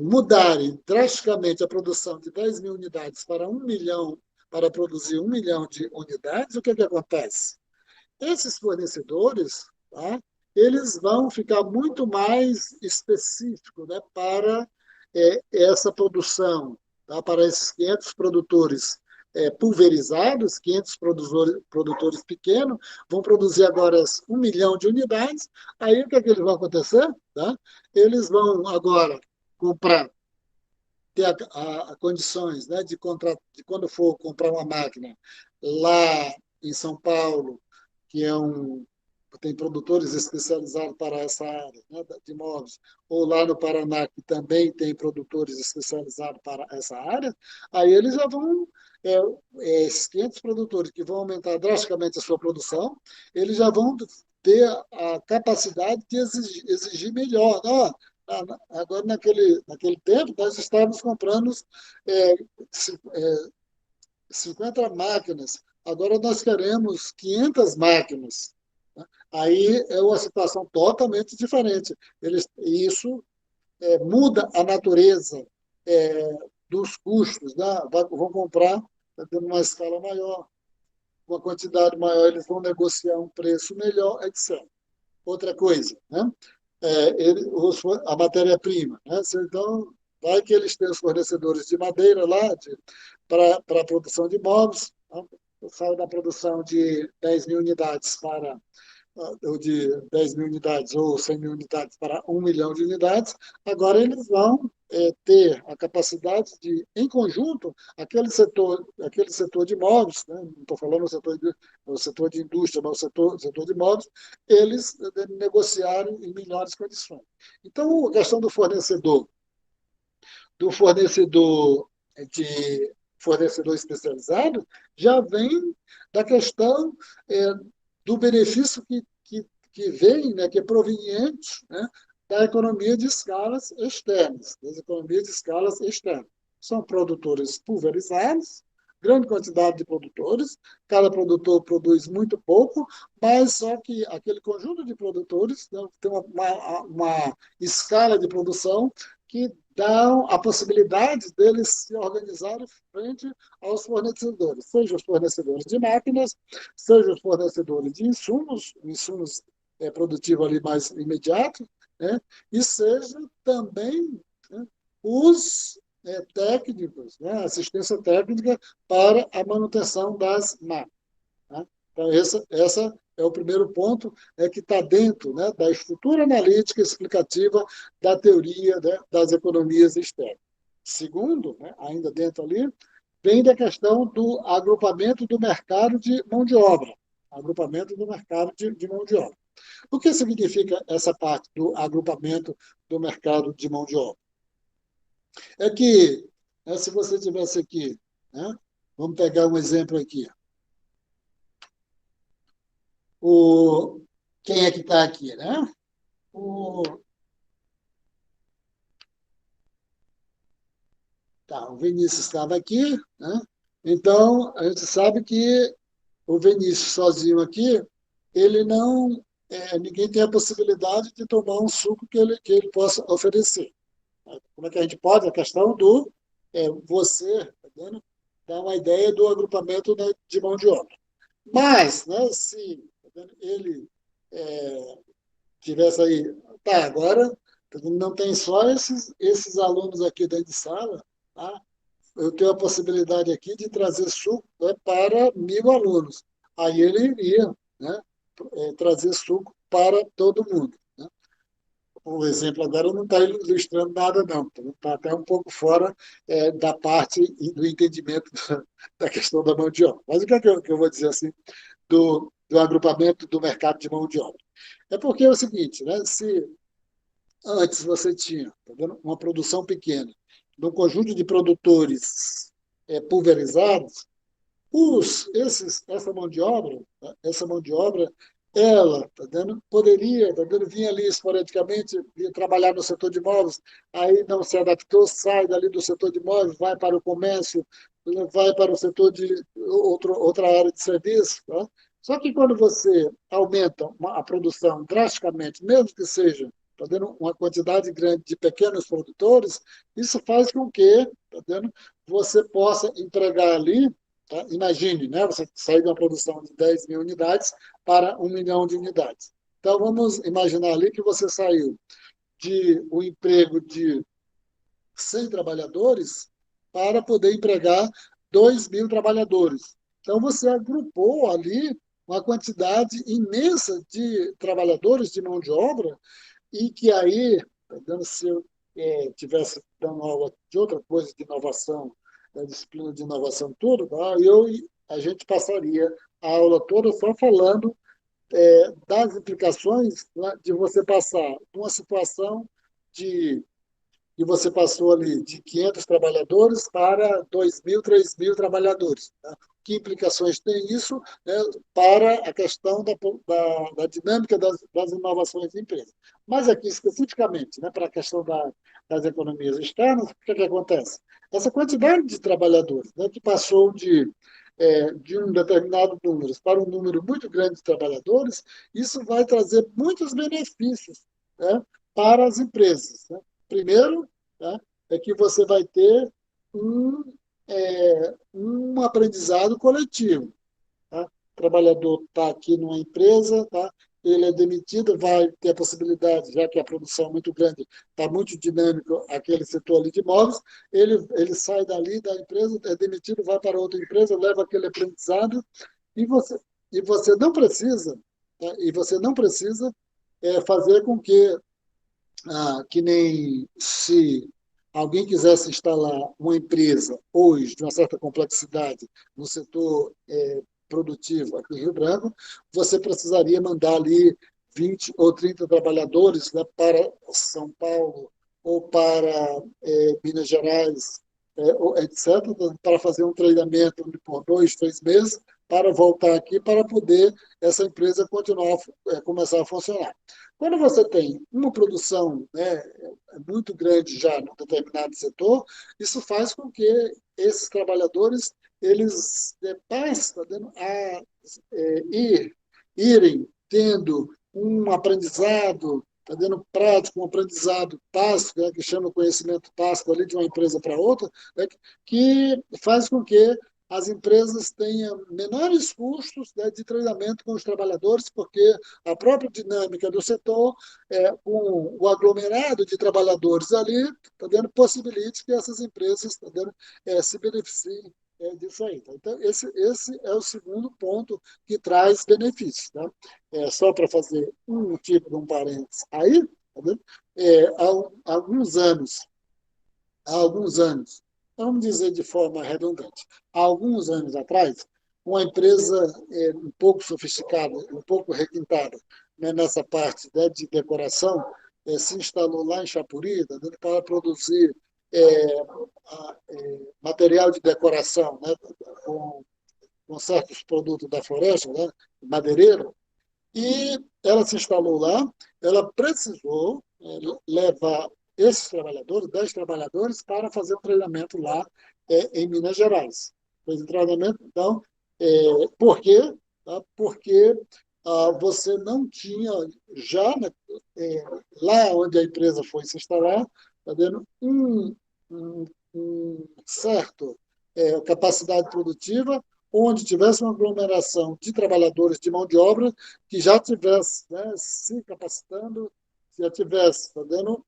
mudarem drasticamente a produção de 10 mil unidades para 1 milhão, para produzir 1 milhão de unidades, o que acontece? Esses fornecedores, tá, eles vão ficar muito mais específicos, né, para essa produção, tá, para esses 500 produtores pulverizados, 500 produtores pequenos, vão produzir agora 1 milhão de unidades. Aí o que eles vão acontecer? Tá? Eles vão agora comprar, ter a condições, né, de quando for comprar uma máquina lá em São Paulo, que tem produtores especializados para essa área, né, de imóveis, ou lá no Paraná, que também tem produtores especializados para essa área, aí eles já vão, esses 500 produtores que vão aumentar drasticamente a sua produção, eles já vão ter a capacidade de exigir melhor. Né? Agora, naquele tempo, nós estávamos comprando 50 máquinas, agora nós queremos 500 máquinas. Né? Aí é uma situação totalmente diferente. Isso muda a natureza dos custos. Né? Vão comprar numa escala maior, uma quantidade maior, eles vão negociar um preço melhor, etc. Outra coisa, né? A matéria-prima. Né? Então, vai que eles têm os fornecedores de madeira lá para a produção de móveis, né? Sai da produção de 10 mil unidades ou de 10 mil unidades ou 100 mil unidades para 1 milhão de unidades, agora eles vão ter a capacidade de, em conjunto, aquele setor de imóveis, né? Não estou falando o setor de indústria, mas o setor de imóveis, eles negociarem em melhores condições. Então, a questão do fornecedor especializado já vem da questão do benefício que vem, né, que é proveniente, né, da economia de escalas externas, das economias de escalas externas. São produtores pulverizados, grande quantidade de produtores, cada produtor produz muito pouco, mas só que aquele conjunto de produtores, né, tem uma escala de produção que dão a possibilidade deles se organizarem frente aos fornecedores, seja os fornecedores de máquinas, seja os fornecedores de insumos produtivos ali mais imediatos, né? E seja também, né, os técnicos, né, assistência técnica para a manutenção das máquinas. Né? Então, essa é o primeiro ponto, que está dentro, né, da estrutura analítica explicativa da teoria, né, das economias externas. Segundo, né, ainda dentro ali, vem da questão do agrupamento do mercado de mão de obra. Agrupamento do mercado de mão de obra. O que significa essa parte do agrupamento do mercado de mão de obra? É que, né, se você tivesse aqui, né, vamos pegar um exemplo aqui. Quem é que está aqui, né? O Vinícius estava aqui, né? Então, a gente sabe que o Vinícius sozinho aqui, ele não, ninguém tem a possibilidade de tomar um suco que ele possa oferecer. Como é que a gente pode? A questão do você, tá vendo? Dá uma ideia do agrupamento, né, de mão de obra. Mas, né, se tá vendo, ele tivesse aí, tá, agora não tem só esses alunos aqui dentro de sala, tá? Eu tenho a possibilidade aqui de trazer suco, né, para 1.000 alunos. Aí ele iria, né, trazer suco para todo mundo. Né? O exemplo agora não está ilustrando nada, não. Está até um pouco fora da parte e do entendimento da questão da mão de obra. Mas o que é que eu vou dizer assim do agrupamento do mercado de mão de obra? É porque é o seguinte, né? Se antes você tinha, tá vendo, uma produção pequena, num conjunto de produtores pulverizados, essa mão de obra, ela, tá vendo, poderia, tá vendo, vir ali esporadicamente, vir trabalhar no setor de imóveis, aí não se adaptou, sai dali do setor de imóveis, vai para o comércio, vai para o setor de outra área de serviço. Tá? Só que quando você aumenta a produção drasticamente, mesmo que seja, tá vendo, uma quantidade grande de pequenos produtores, isso faz com que, tá vendo, você possa entregar ali. Tá? Imagine, né? Você sair de uma produção de 10.000 unidades para 1 milhão de unidades. Então, vamos imaginar ali que você saiu de um emprego de 100 trabalhadores para poder empregar 2.000 trabalhadores. Então, você agrupou ali uma quantidade imensa de trabalhadores de mão de obra e que aí, se eu tivesse dando aula de outra coisa, de inovação, da disciplina de inovação, tudo, tá? A gente passaria a aula toda só falando das implicações, né, de você passar de uma situação de que você passou ali de 500 trabalhadores para 2.000, 3.000 trabalhadores. Né? Que implicações tem isso, né, para a questão da dinâmica das inovações de empresa? Mas aqui, especificamente, né, para a questão das economias externas, o que é que acontece? Essa quantidade de trabalhadores, né, que passou de um determinado número para um número muito grande de trabalhadores, isso vai trazer muitos benefícios, né, para as empresas. Né? Primeiro, tá, é que você vai ter um aprendizado coletivo. Tá? O trabalhador está aqui numa empresa, tá? Ele é demitido, vai ter a possibilidade, já que a produção é muito grande, está muito dinâmico aquele setor ali de imóveis, ele sai dali da empresa, é demitido, vai para outra empresa, leva aquele aprendizado, e você, e você não precisa, tá? E você não precisa fazer com que nem se alguém quisesse instalar uma empresa hoje de uma certa complexidade no setor produtivo aqui em Rio Branco, você precisaria mandar ali 20 ou 30 trabalhadores, né, para São Paulo ou para Minas Gerais, etc., para fazer um treinamento por 2, 3 meses, para voltar aqui para poder essa empresa continuar, começar a funcionar. Quando você tem uma produção, né, muito grande já num determinado setor, isso faz com que esses trabalhadores eles passem a irem tendo um aprendizado tá vendo, prático, um aprendizado tácito, né, que chama conhecimento tácito ali de uma empresa para outra, né, que faz com que as empresas tenham menores custos, né, de treinamento com os trabalhadores, porque a própria dinâmica do setor, com o aglomerado de trabalhadores ali, tá vendo, possibilite que essas empresas, tá vendo, se beneficiem disso aí. Tá? Então, esse é o segundo ponto que traz benefícios. Tá? Só para fazer um tipo de um parênteses aí, tá vendo? Há alguns anos, vamos dizer de forma redundante, há alguns anos atrás, uma empresa um pouco sofisticada, um pouco requintada, né, nessa parte, né, de decoração, se instalou lá em Chapuri, tá vendo, para produzir material de decoração, né, com certos produtos da floresta, né, madeireiro, e ela se instalou lá, ela precisou levar esses trabalhadores, 10 trabalhadores, para fazer um treinamento lá em Minas Gerais. Fez um treinamento, então, por quê? Tá? Porque você não tinha já, né, lá onde a empresa foi se instalar, tá vendo, um certo capacidade produtiva, onde tivesse uma aglomeração de trabalhadores de mão de obra que já tivesse, né, se capacitando, já tivesse, tá vendo,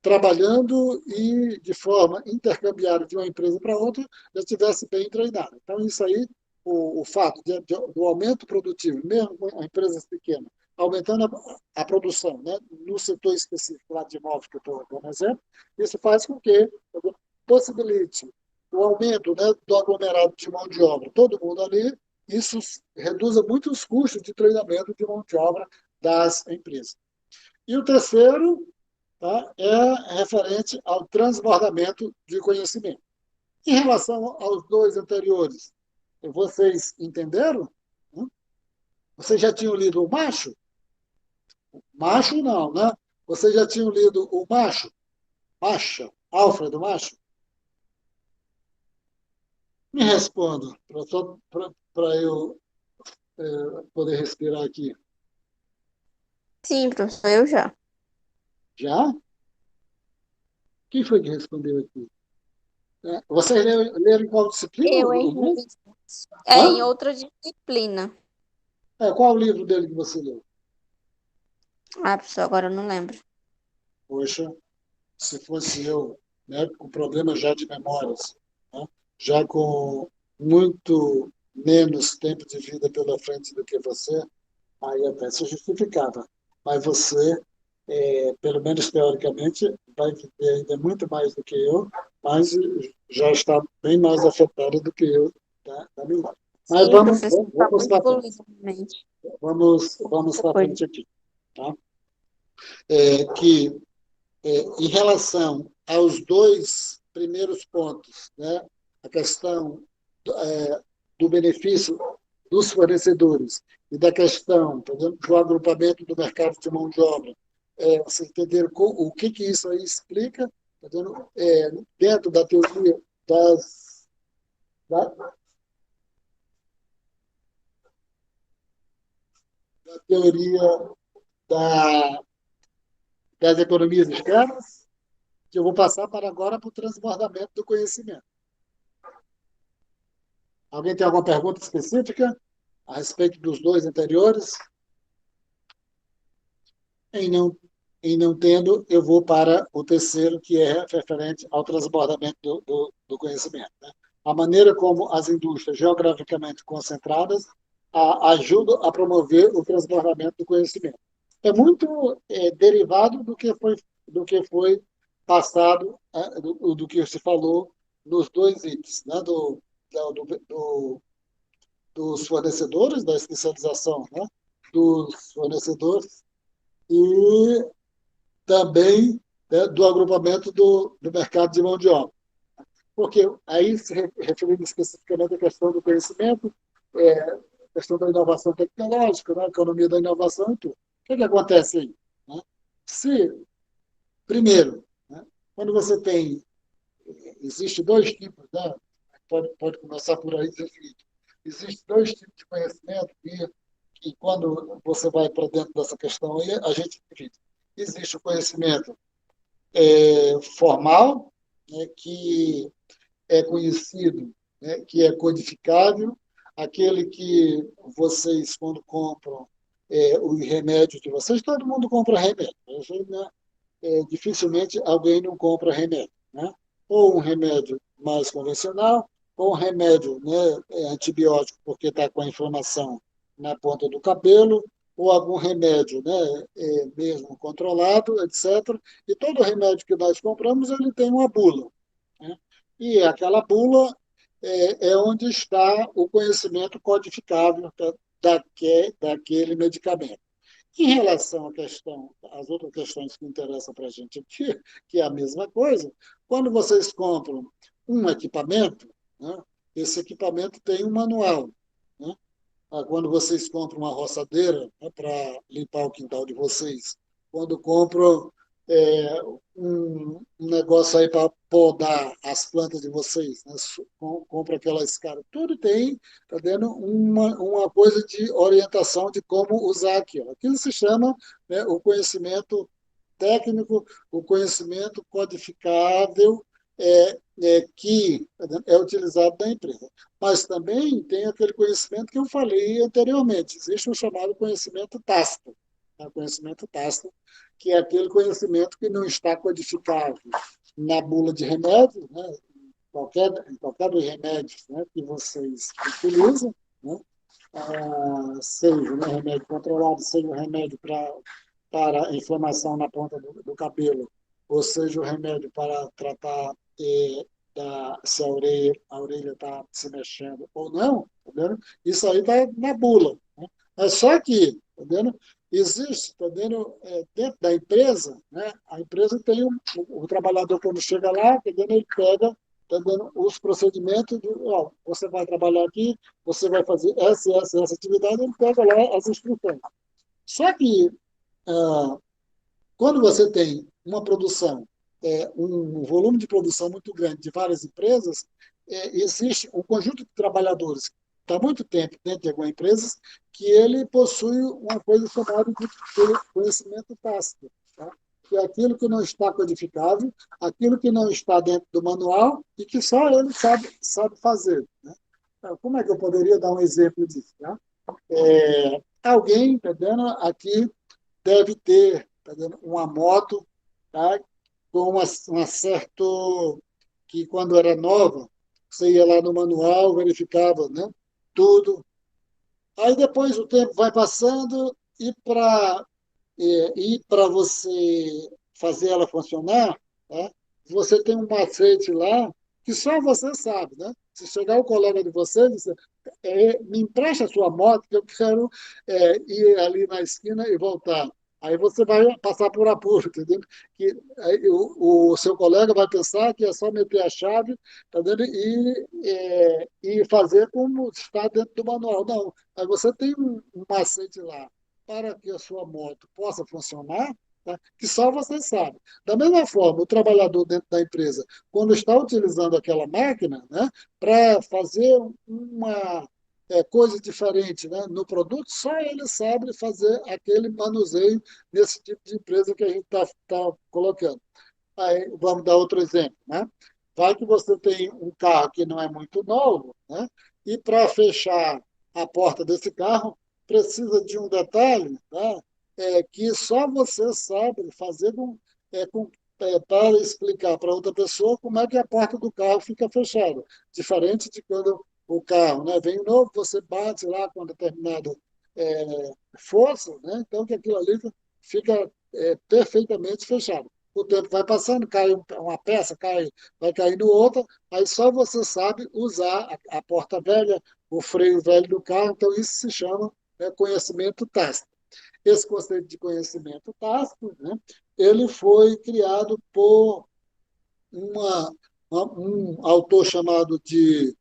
trabalhando e de forma intercambiária de uma empresa para outra, já estivesse bem treinado. Então, isso aí, o fato do aumento produtivo, mesmo com empresas pequenas, aumentando a produção, né, no setor específico lá de imóveis, que eu estou dando exemplo, isso faz com que possibilite o aumento, né, do aglomerado de mão de obra, todo mundo ali, isso reduza muito os custos de treinamento de mão de obra das empresas. E o terceiro, tá, é referente ao transbordamento de conhecimento. Em relação aos dois anteriores, vocês entenderam? Vocês já tinham lido o Macho? Macho não, né? Vocês já tinham lido o Macho? Macho? Alfredo Macho? Me responda, para eu poder respirar aqui. Sim, professor, eu já. Já? Quem foi que respondeu aqui? Vocês leram em qual disciplina? Eu, O livro? Henrique. É em Hã? outra disciplina. Qual o livro dele que você leu? Ah, professor, agora eu não lembro. Poxa, se fosse eu, né, com problema já de memórias, né, já com muito menos tempo de vida pela frente do que você, aí até se justificava. Mas você, pelo menos teoricamente, vai viver ainda muito mais do que eu, mas já está bem mais afetado do que eu da memória. Mas Sim, professor, está vamos muito para frente. poluído na mente. Vamos Muita para coisa. frente aqui. Tá? Que em relação aos dois primeiros pontos, né, a questão do benefício dos fornecedores e da questão, por exemplo, do agrupamento do mercado de mão de obra, vocês entenderam o que isso aí explica, tá vendo? Dentro da teoria da, da teoria da, das economias externas, que eu vou passar para agora para o transbordamento do conhecimento. Alguém tem alguma pergunta específica a respeito dos dois anteriores? Em não, em não tendo, eu vou para o terceiro, que é referente ao transbordamento do conhecimento. Né? A maneira como as indústrias geograficamente concentradas ajudam a promover o transbordamento do conhecimento. É muito derivado do que foi passado, do que se falou nos dois itens, né? Dos fornecedores, da especialização, né? Dos fornecedores e também, né, do agrupamento do mercado de mão de obra. Porque aí, se referindo especificamente à questão do conhecimento, a questão da inovação tecnológica, né, a economia da inovação e tudo. O que acontece aí? Né? Se, primeiro, né, quando você tem, existe dois tipos, né, pode começar por aí, dizer o seguinte, existem dois tipos de conhecimento que e quando você vai para dentro dessa questão aí, a gente divide. Existe o conhecimento formal, né, que é conhecido, né, que é codificável, aquele que vocês, quando compram o remédio de vocês, todo mundo compra remédio. Né? Dificilmente alguém não compra remédio. Né? Ou um remédio mais convencional, ou um remédio, né, antibiótico, porque está com a inflamação na ponta do cabelo, ou algum remédio, né, mesmo controlado, etc. E todo remédio que nós compramos, ele tem uma bula. Né? E aquela bula é onde está o conhecimento codificável daquele medicamento. Em relação às outras questões que interessam para a gente aqui, que é a mesma coisa, quando vocês compram um equipamento, né, esse equipamento tem um manual. Né? Quando vocês compram uma roçadeira, né, para limpar o quintal de vocês, quando compram um negócio aí para podar as plantas de vocês, né? Compra aquelas caras, tudo tem, tá dando uma coisa de orientação de como usar aquilo. Aquilo se chama, né, o conhecimento técnico, o conhecimento codificável que é utilizado na empresa. Mas também tem aquele conhecimento que eu falei anteriormente, existe o chamado conhecimento tácito. O conhecimento tácito, que é aquele conhecimento que não está codificado na bula de remédio, né? Em qualquer dos remédios, né, que vocês utilizam, né? Seja, né, remédio controlado, seja o remédio para inflamação na ponta do cabelo, ou seja, o remédio para tratar se a orelha está se mexendo ou não, tá vendo? Isso aí está na bula. Né? Mas só que, tá vendo? Existe, tá vendo? Dentro da empresa, né? A empresa tem o trabalhador, quando chega lá, tá vendo? Ele pega, tá vendo? Os procedimentos, ó, você vai trabalhar aqui, você vai fazer essa atividade, ele pega lá as instruções. Só que quando você tem uma produção, um volume de produção muito grande de várias empresas, existe um conjunto de trabalhadores que está há muito tempo dentro de algumas empresas que ele possui uma coisa chamada de conhecimento tácito, tá? Que é aquilo que não está codificável, aquilo que não está dentro do manual e que só ele sabe fazer. Né? Então, como é que eu poderia dar um exemplo disso? Tá? Alguém, entendendo, aqui deve ter, tá vendo, uma moto, tá, com uma certo que quando era nova, você ia lá no manual, verificava, né, tudo. Aí depois o tempo vai passando e para você fazer ela funcionar, tá, você tem um macete lá que só você sabe, né? Se chegar o colega de você e dizer, me empresta a sua moto, que eu quero ir ali na esquina e voltar. Aí você vai passar por apuro, entendeu? Que aí o seu colega vai pensar que é só meter a chave, tá vendo? E fazer como está dentro do manual. Não, aí você tem um macete lá para que a sua moto possa funcionar, tá? Que só você sabe. Da mesma forma, o trabalhador dentro da empresa, quando está utilizando aquela máquina, né, para fazer uma coisa diferente, né, no produto, só ele sabe fazer aquele manuseio nesse tipo de empresa que a gente está colocando. Aí, vamos dar outro exemplo. Né? Vai que você tem um carro que não é muito novo, né? E para fechar a porta desse carro, precisa de um detalhe, né? Que só você sabe fazer para explicar para outra pessoa como é que a porta do carro fica fechada. Diferente de quando o carro, né, vem novo, você bate lá com determinada força, né? Então que aquilo ali fica perfeitamente fechado. O tempo vai passando, cai uma peça, vai caindo outra, aí só você sabe usar a porta velha, o freio velho do carro, então isso se chama conhecimento tácito. Esse conceito de conhecimento tácito, né, ele foi criado por um autor chamado de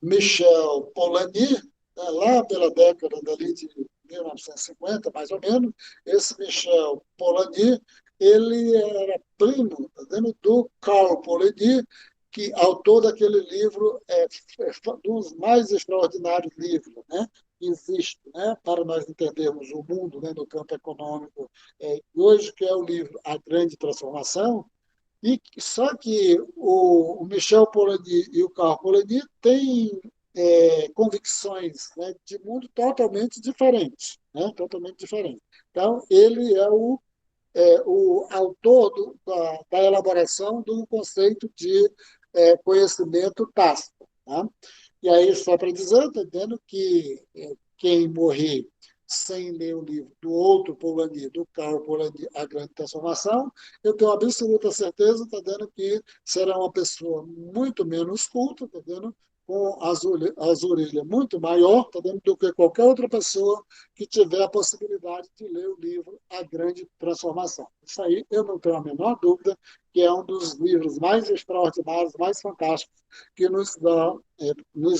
Michel Polanyi, né, lá pela década dali de 1950, mais ou menos. Esse Michel Polanyi, ele era primo, tá vendo, do Carl Polanyi, que autor daquele livro, dos mais extraordinários livros, né? que existe, né, para nós entendermos o mundo, né, no campo econômico, hoje, que é o livro A Grande Transformação, só que o Michel Polanyi e o Carl Polanyi têm convicções, né, de mundo totalmente diferentes, né, totalmente diferentes. Então, ele é o autor da elaboração do conceito de conhecimento tácito. Tá? E aí, só para dizer, está dizendo que quem morrer sem ler o livro do outro Polanyi, do Carl Polanyi, A Grande Transformação, eu tenho absoluta certeza, está dando que será uma pessoa muito menos culta, está dando com as orelhas muito maior, tá dando, do que qualquer outra pessoa que tiver a possibilidade de ler o livro A Grande Transformação. Isso aí eu não tenho a menor dúvida que é um dos livros mais extraordinários, mais fantásticos, que nos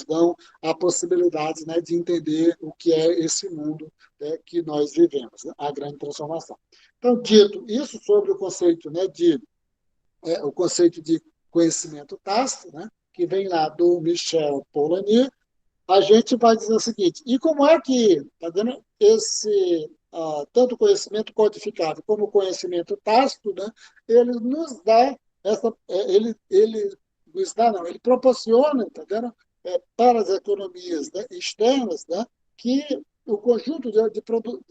dão a possibilidade, né, de entender o que é esse mundo, né, que nós vivemos, né, a grande transformação. Então, dito isso sobre o conceito, né, o conceito de conhecimento tácito, né, que vem lá do Michel Polanyi, a gente vai dizer o seguinte: e como é que, tá vendo, esse tanto conhecimento codificado como conhecimento tácito, né, ele nos dá ele nos dá, não, ele proporciona, tá vendo, para as economias, né, externas, né, que o conjunto de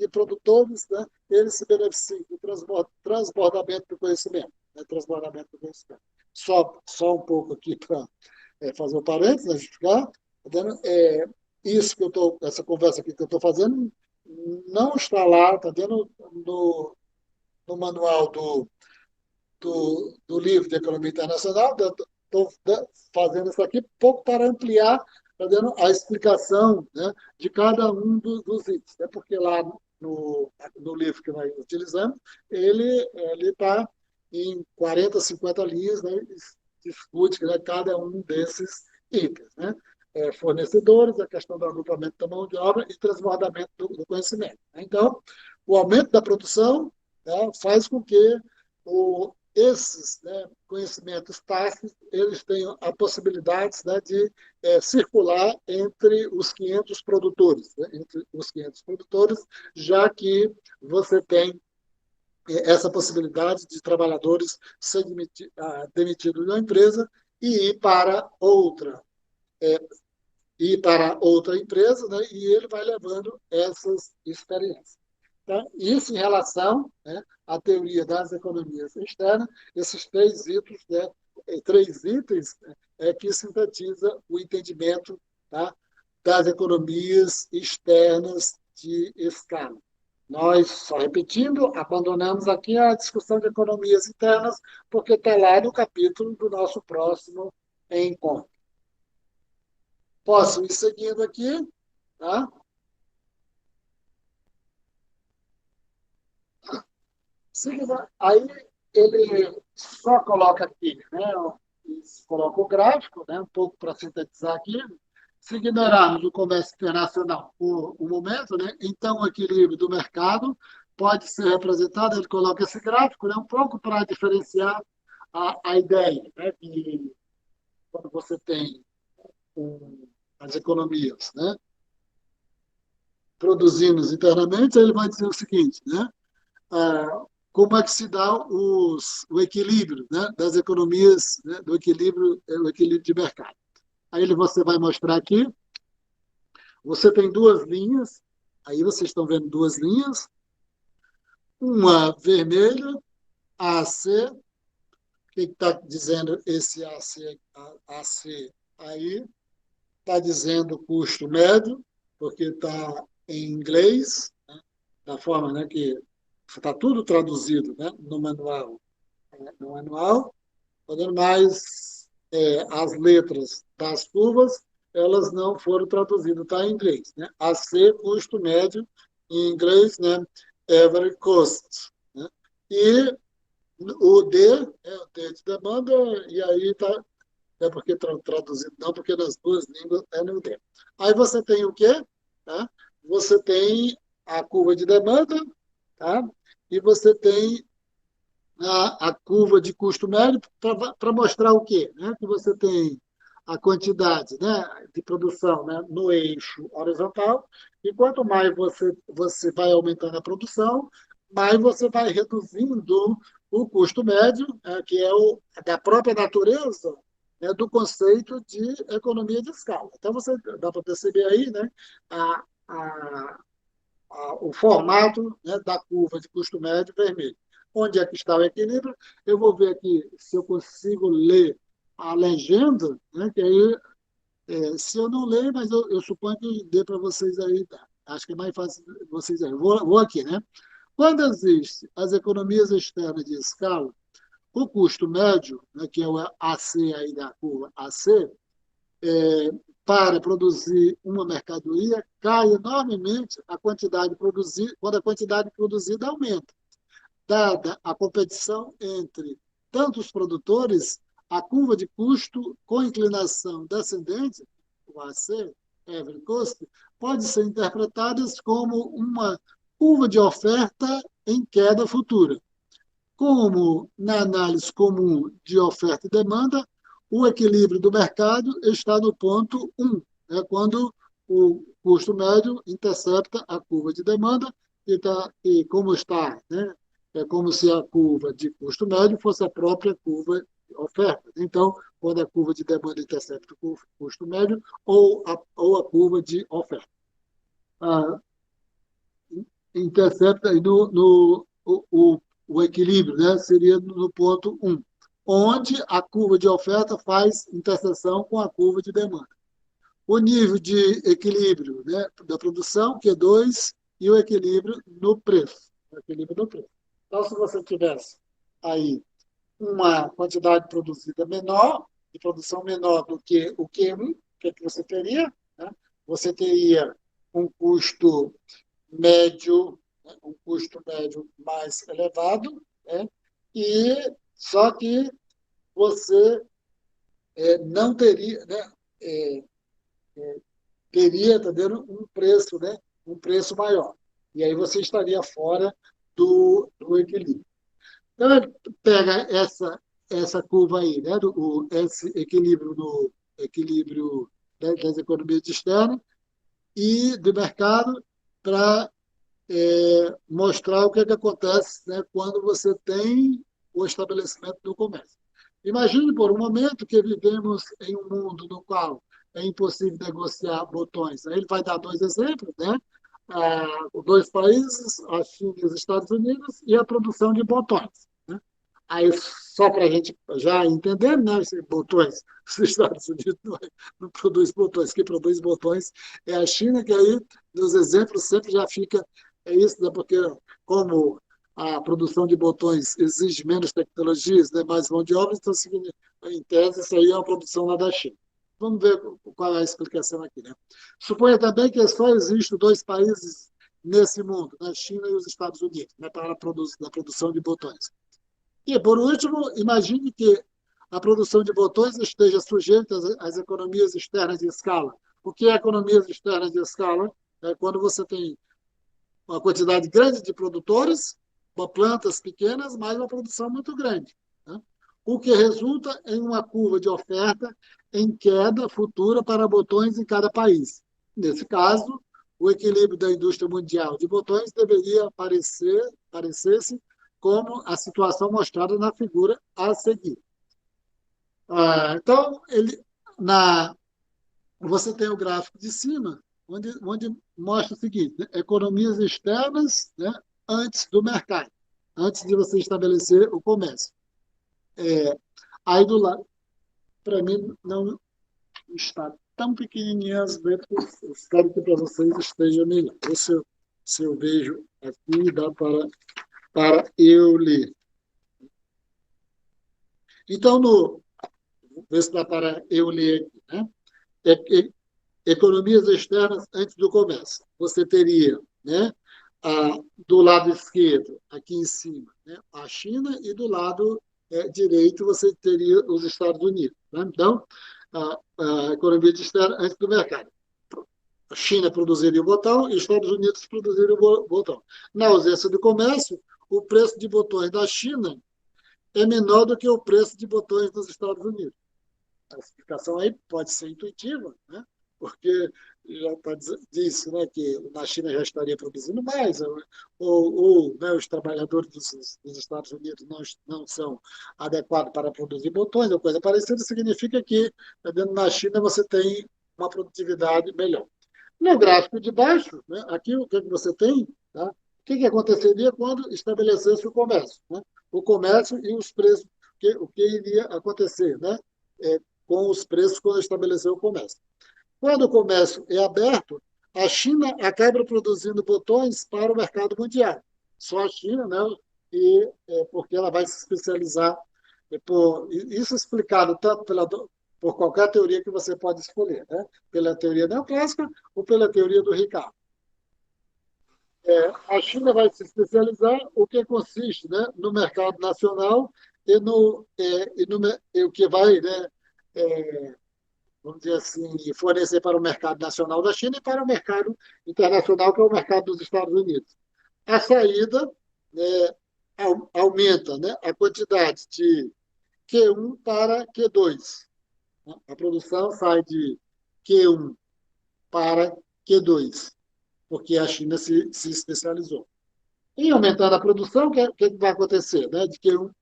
produtores, né, eles se beneficiam do transbordamento do conhecimento, né, transbordamento do conhecimento. Só um pouco aqui para fazer um parênteses, né, justificar, tá vendo? Isso que essa conversa aqui que eu estou fazendo não está lá, tá vendo, no manual do livro de Economia Internacional. Estou fazendo isso aqui pouco para ampliar, tá vendo, a explicação, né, de cada um dos itens, né, porque lá no livro que nós utilizamos, ele está em 40, 50 linhas, né, discute, né, cada um desses itens, né? Fornecedores, a questão do agrupamento da mão de obra e transbordamento do conhecimento. Então, o aumento da produção, né, faz com que esses, né, conhecimentos tácitos eles tenham a possibilidade, né, de circular entre os 500 produtores, né, já que você tem essa possibilidade de trabalhadores ser demitidos da empresa e ir para outra empresa, né, e ele vai levando essas experiências. Então, isso em relação, né, à teoria das economias externas, esses três itens que sintetiza o entendimento, tá, das economias externas de escala. Nós, só repetindo, abandonamos aqui a discussão de economias internas, porque está lá no capítulo do nosso próximo encontro. Posso ir seguindo aqui, tá? Aí ele só coloca aqui, né? Coloca o gráfico, né? Um pouco para sintetizar aqui. Se ignorarmos o comércio internacional por um momento, né? Então o equilíbrio do mercado pode ser representado, ele coloca esse gráfico, né? Um pouco para diferenciar a ideia, né? Que quando você tem as economias, né, produzindo internamente, ele vai dizer o seguinte, né? Como é que se dá o equilíbrio, né, das economias, né, o equilíbrio de mercado. Aí você vai mostrar aqui, você tem duas linhas, aí vocês estão vendo duas linhas, uma vermelha, AC, o que está dizendo esse AC aí? Está dizendo custo médio, porque está em inglês, né, da forma, né, que está tudo traduzido, né, no manual. Mas as letras das curvas elas não foram traduzidas, está em inglês. Né? AC, custo médio, em inglês, né, average cost. Né? E o D é o D de demanda, e aí está porque traduzido não, porque nas duas línguas é no tempo. Aí você tem o quê? Tá? Você tem a curva de demanda, tá? E você tem a curva de custo médio para mostrar o quê? Né? Que você tem a quantidade, né, de produção, né, no eixo horizontal, e quanto mais você vai aumentando a produção, mais você vai reduzindo o custo médio, que é da própria natureza, do conceito de economia de escala. Então, você dá para perceber aí, né, a, a, o formato, né, da curva de custo médio vermelho. Onde é que está o equilíbrio? Eu vou ver aqui se eu consigo ler a legenda, né, que aí, se eu não ler, mas eu suponho que dê para vocês aí, tá? Acho que é mais fácil vocês aí. Vou aqui, né? Quando existem as economias externas de escala, o custo médio, né, que é o AC aí da curva AC, para produzir uma mercadoria, cai enormemente a quantidade produzida, quando a quantidade produzida aumenta. Dada a competição entre tantos produtores, a curva de custo com inclinação descendente, o AC, Average Cost, pode ser interpretada como uma curva de oferta em queda futura. Como na análise comum de oferta e demanda, o equilíbrio do mercado está no ponto 1, né, quando o custo médio intercepta a curva de demanda, e como está, né, é como se a curva de custo médio fosse a própria curva de oferta. Então, quando a curva de demanda intercepta o custo médio ou a curva de oferta. Ah, intercepta o equilíbrio, né, seria no ponto 1, onde a curva de oferta faz interseção com a curva de demanda. O nível de equilíbrio, né, da produção, Q2, e o equilíbrio no preço. O equilíbrio no preço. Então, se você tivesse aí uma quantidade produzida menor, de produção menor do que o Q1, o que você teria? Né? Você teria um custo médio, né, um custo médio mais elevado, né? E só que você não teria, né, teria, tá dando um preço, né, um preço maior. E aí você estaria fora do equilíbrio. Então, ele pega essa curva aí, né, esse equilíbrio no equilíbrio das economias externas e do mercado para mostrar o que acontece, né, quando você tem o estabelecimento do comércio. Imagine por um momento que vivemos em um mundo no qual é impossível negociar botões. Aí ele vai dar dois exemplos, né? Dois países, a China e os Estados Unidos, e a produção de botões. Né? Aí, só para a gente já entender, né, botões, os Estados Unidos não produz botões, quem produz botões é a China, que aí, nos exemplos, sempre já fica isso, né, porque como a produção de botões exige menos tecnologias, né, mais mão de obra, então, em tese, isso aí é uma produção lá da China. Vamos ver qual é a explicação aqui. Né? Suponha também que só existem dois países nesse mundo, a China e os Estados Unidos, né, para a produção de botões. E, por último, imagine que a produção de botões esteja sujeita às economias externas de escala. O que é economias externas de escala? É quando você tem uma quantidade grande de produtores, plantas pequenas, mas uma produção muito grande. Né? O que resulta em uma curva de oferta em queda futura para botões em cada país. Nesse caso, o equilíbrio da indústria mundial de botões deveria parecer-se como a situação mostrada na figura a seguir. Então, você tem o gráfico de cima, onde mostra o seguinte, né? Economias externas, né, antes do mercado, antes de você estabelecer o comércio. Aí do lado, para mim, não está tão pequenininha as letras, eu espero que para vocês esteja melhor. Se eu vejo aqui, dá para eu ler. Então, vê se dá para eu ler aqui, né? Economias externas antes do comércio. Você teria, né, do lado esquerdo, aqui em cima, né, a China, e do lado direito você teria os Estados Unidos. Né? Então, a economia externa antes do mercado. A China produziria o botão e os Estados Unidos produziriam o botão. Na ausência do comércio, o preço de botões da China é menor do que o preço de botões dos Estados Unidos. a explicação aí pode ser intuitiva, né? Porque já diz, né, que na China já estaria produzindo mais, né, os trabalhadores dos Estados Unidos não são adequados para produzir botões ou coisa parecida, significa que dentro da China você tem uma produtividade melhor. No gráfico de baixo, né, aqui o que você tem, tá? O que aconteceria quando estabelecesse o comércio, né? O comércio e os preços, o que iria acontecer, né? Com os preços quando estabeleceu o comércio. Quando o comércio é aberto, a China acaba produzindo botões para o mercado mundial. Só a China, né? Porque ela vai se especializar. Isso explicado tanto por qualquer teoria que você pode escolher, né? Pela teoria neoclássica ou pela teoria do Ricardo. A China vai se especializar, o que consiste, né, no mercado nacional e o que vai, né, vamos dizer assim, fornecer para o mercado nacional da China e para o mercado internacional, que é o mercado dos Estados Unidos. A saída, né, aumenta, né, a quantidade de Q1 para Q2. A produção sai de Q1 para Q2, porque a China se especializou. Em aumentando a produção, o que vai acontecer, né, de Q1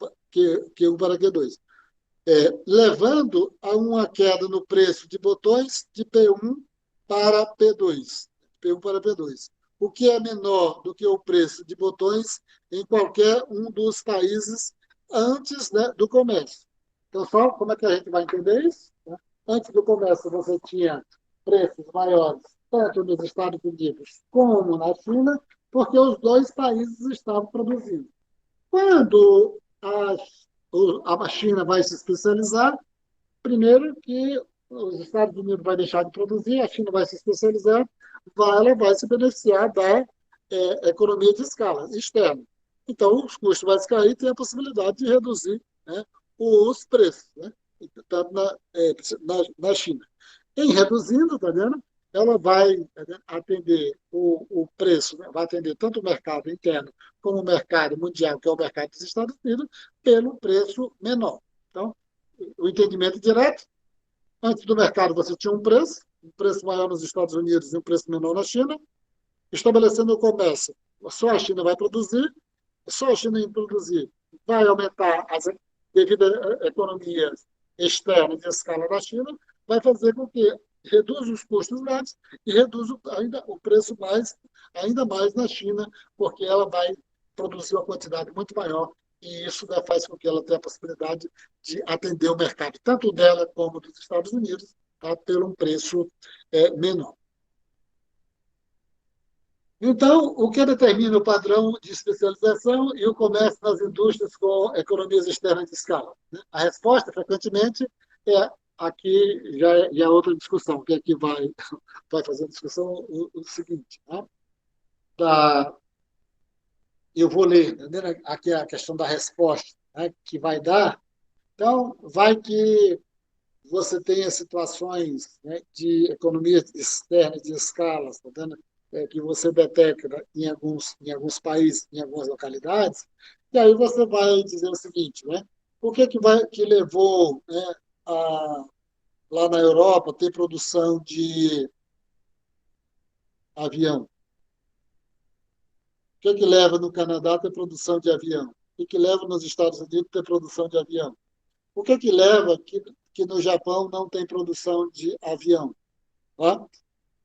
para Q2? Levando a uma queda no preço de botões de P1 para P2. P1 para P2. O que é menor do que o preço de botões em qualquer um dos países antes, né, do comércio. Então, só como é que a gente vai entender isso? Né? Antes do comércio, você tinha preços maiores, tanto nos Estados Unidos como na China, porque os dois países estavam produzindo. Quando a China vai se especializar, primeiro que os Estados Unidos vai deixar de produzir, a China vai se especializar, ela vai se beneficiar da economia de escala externa. Então, os custos vão cair e tem a possibilidade de reduzir, né, os preços, né, tanto na China. Em reduzindo, tá vendo? Ela vai, tá vendo, atender o preço, né? Vai atender tanto o mercado interno como o mercado mundial, que é o mercado dos Estados Unidos, pelo preço menor. Então, o entendimento direto, antes do mercado você tinha um preço maior nos Estados Unidos e um preço menor na China, estabelecendo o comércio, só a China vai produzir, só a China em produzir vai aumentar devido à economia externa de escala da China, vai fazer com que reduza os custos médios e reduza ainda o preço ainda mais na China, porque ela vai produzir uma quantidade muito maior e isso faz com que ela tenha a possibilidade de atender o mercado, tanto dela como dos Estados Unidos, tá, por um preço menor. Então, o que determina o padrão de especialização e o comércio nas indústrias com economias externas de escala? A resposta, frequentemente, aqui já é outra discussão, que aqui vai fazer a discussão o seguinte. Né? Eu vou ler, entendeu? Aqui a questão da resposta, né, que vai dar. Então, vai que você tenha situações, né, de economia externa de escalas, tá vendo? Que você detecta em alguns países, em algumas localidades, e aí você vai dizer o seguinte, né? O que levou, né, lá na Europa ter produção de avião? O que leva no Canadá a ter produção de avião? O que leva nos Estados Unidos a ter produção de avião? O que leva que no Japão não tem produção de avião? Tá?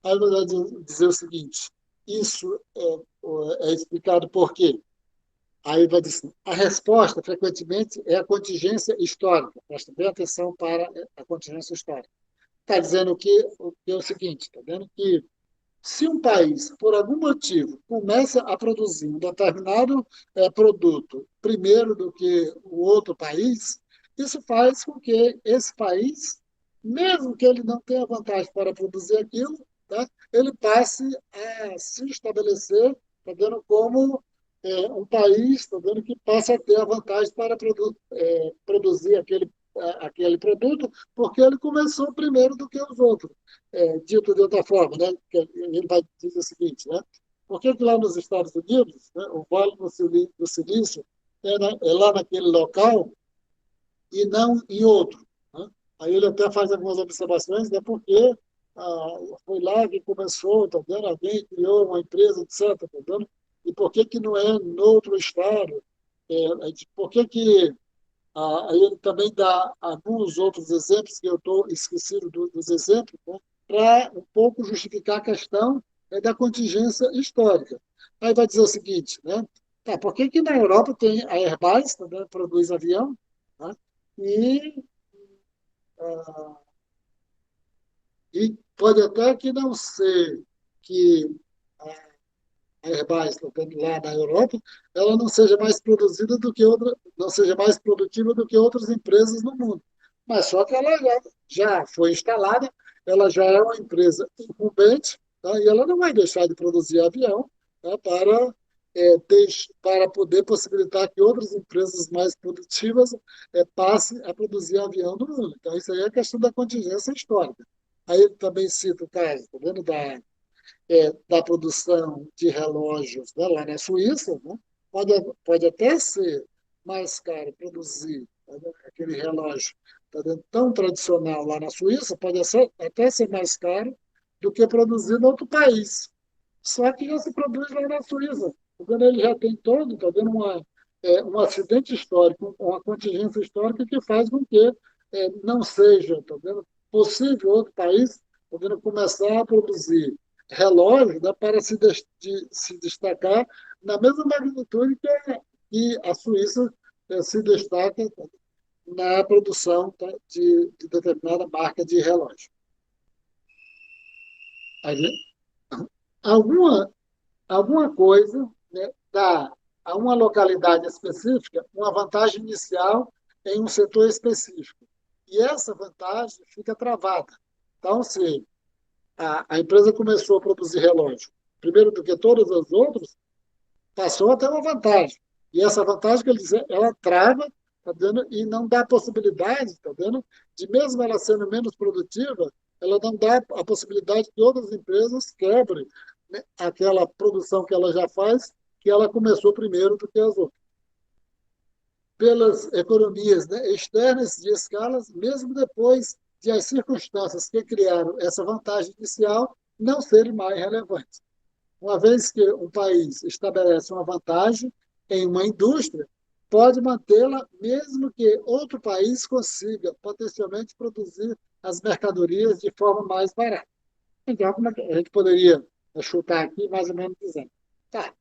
Aí eu vou dizer o seguinte, isso é explicado por quê? Aí vai dizer, a resposta, frequentemente, é a contingência histórica. Presta bem atenção para a contingência histórica. Está dizendo que é o seguinte, está vendo que se um país, por algum motivo, começa a produzir um determinado produto primeiro do que o outro país, isso faz com que esse país, mesmo que ele não tenha vantagem para produzir aquilo, tá, ele passe a se estabelecer, tá vendo, como um país, tá vendo, que passa a ter a vantagem para produzir aquele produto, porque ele começou primeiro do que os outros. Dito de outra forma, né? Ele vai dizer o seguinte, né? Por que lá nos Estados Unidos, né, o Vale do Silício é lá naquele local e não em outro? Né? Aí ele até faz algumas observações, né, porque foi lá que começou, tá vendo? Alguém criou uma empresa, etc, tá vendo? E por que que não é no outro estado? Por que que aí ele também dá alguns outros exemplos, que eu estou esquecido dos exemplos, né, para um pouco justificar a questão da contingência histórica. Aí vai dizer o seguinte, né? Tá, por que que na Europa tem a Airbus, né, produz avião, né, e, ah, e pode até que não ser que a Airbus, tá vendo, lá na Europa, ela não seja mais produzida do que outra, não seja mais produtiva do que outras empresas no mundo. Mas só que ela já foi instalada, ela já é uma empresa incumbente, tá? E ela não vai deixar de produzir avião, tá? Para poder possibilitar que outras empresas mais produtivas passem a produzir avião no mundo. Então, isso aí é a questão da contingência histórica. Aí ele também cita o caso, tá vendo, da produção de relógios, né, lá na Suíça, né? Pode, pode até ser mais caro produzir, tá, aquele relógio, tá, tão tradicional lá na Suíça, até ser mais caro do que produzir em outro país. Só que já se produz lá na Suíça. Tá vendo? Ele já tem todo, está vendo, um acidente histórico, uma contingência histórica que faz com que não seja, tá vendo, possível outro país, tá vendo, começar a produzir relógios, né, para se destacar na mesma magnitude que a Suíça se destaca na produção, tá, de determinada marca de relógio. Aí, alguma, alguma coisa, né, dá a uma localidade específica uma vantagem inicial em um setor específico. E essa vantagem fica travada. Então, se a empresa começou a produzir relógio primeiro do que todas as outras, passou a ter uma vantagem. E essa vantagem, que ele diz, ela trava, tá vendo? E não dá possibilidade, tá vendo? De mesmo ela sendo menos produtiva, ela não dá a possibilidade que outras empresas quebrem, né, aquela produção que ela já faz, que ela começou primeiro do que as outras. Pelas economias, né, externas de escalas, mesmo depois de as circunstâncias que criaram essa vantagem inicial não serem mais relevantes. Uma vez que um país estabelece uma vantagem em uma indústria, pode mantê-la mesmo que outro país consiga potencialmente produzir as mercadorias de forma mais barata. Então, como é que a gente poderia chutar aqui, mais ou menos dizendo? Tá, a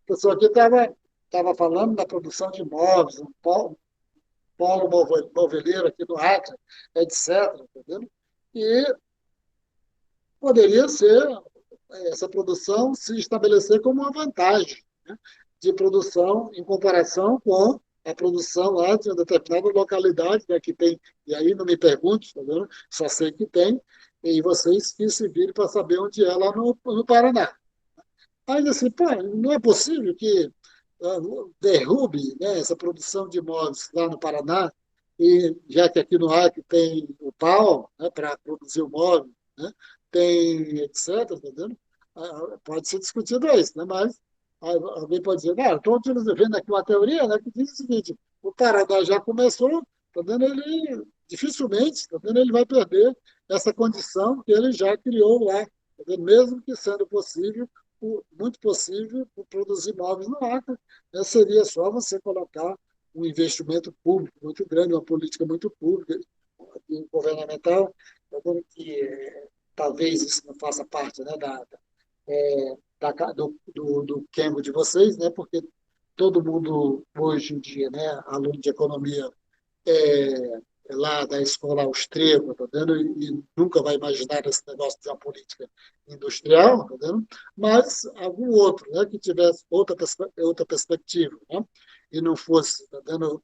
pessoa aqui estava falando da produção de imóveis, um polo moveleiro aqui no Acre, etc. Entendeu? E poderia ser essa produção se estabelecer como uma vantagem, né, de produção em comparação com a produção lá de uma determinada localidade, né, que tem, e aí não me pergunte, tá vendo? Só sei que tem, e vocês que se virem para saber onde é lá no Paraná. Aí assim, pô, não é possível que derrube, né, essa produção de imóveis lá no Paraná, e já que aqui no Acre tem o pau, né, para produzir o móvel, né, tem etc, tá vendo? Pode ser discutido isso, né, mas alguém pode dizer, não, estou vendo aqui uma teoria, né, que diz o seguinte, o Paraná já começou, tá vendo? Ele dificilmente, tá vendo? Ele vai perder essa condição que ele já criou lá, tá vendo? Mesmo que sendo possível, muito possível, produzir imóveis no Acre, né, seria só você colocar um investimento público muito grande, uma política muito pública, governamental, que talvez isso não faça parte, né, do Kengo de vocês, né, porque todo mundo hoje em dia, né, aluno de economia, é, lá da escola austríaca, tá vendo? E nunca vai imaginar esse negócio de uma política industrial, tá vendo? Mas algum outro, né, que tivesse outra perspectiva, né? E não fosse, tá vendo?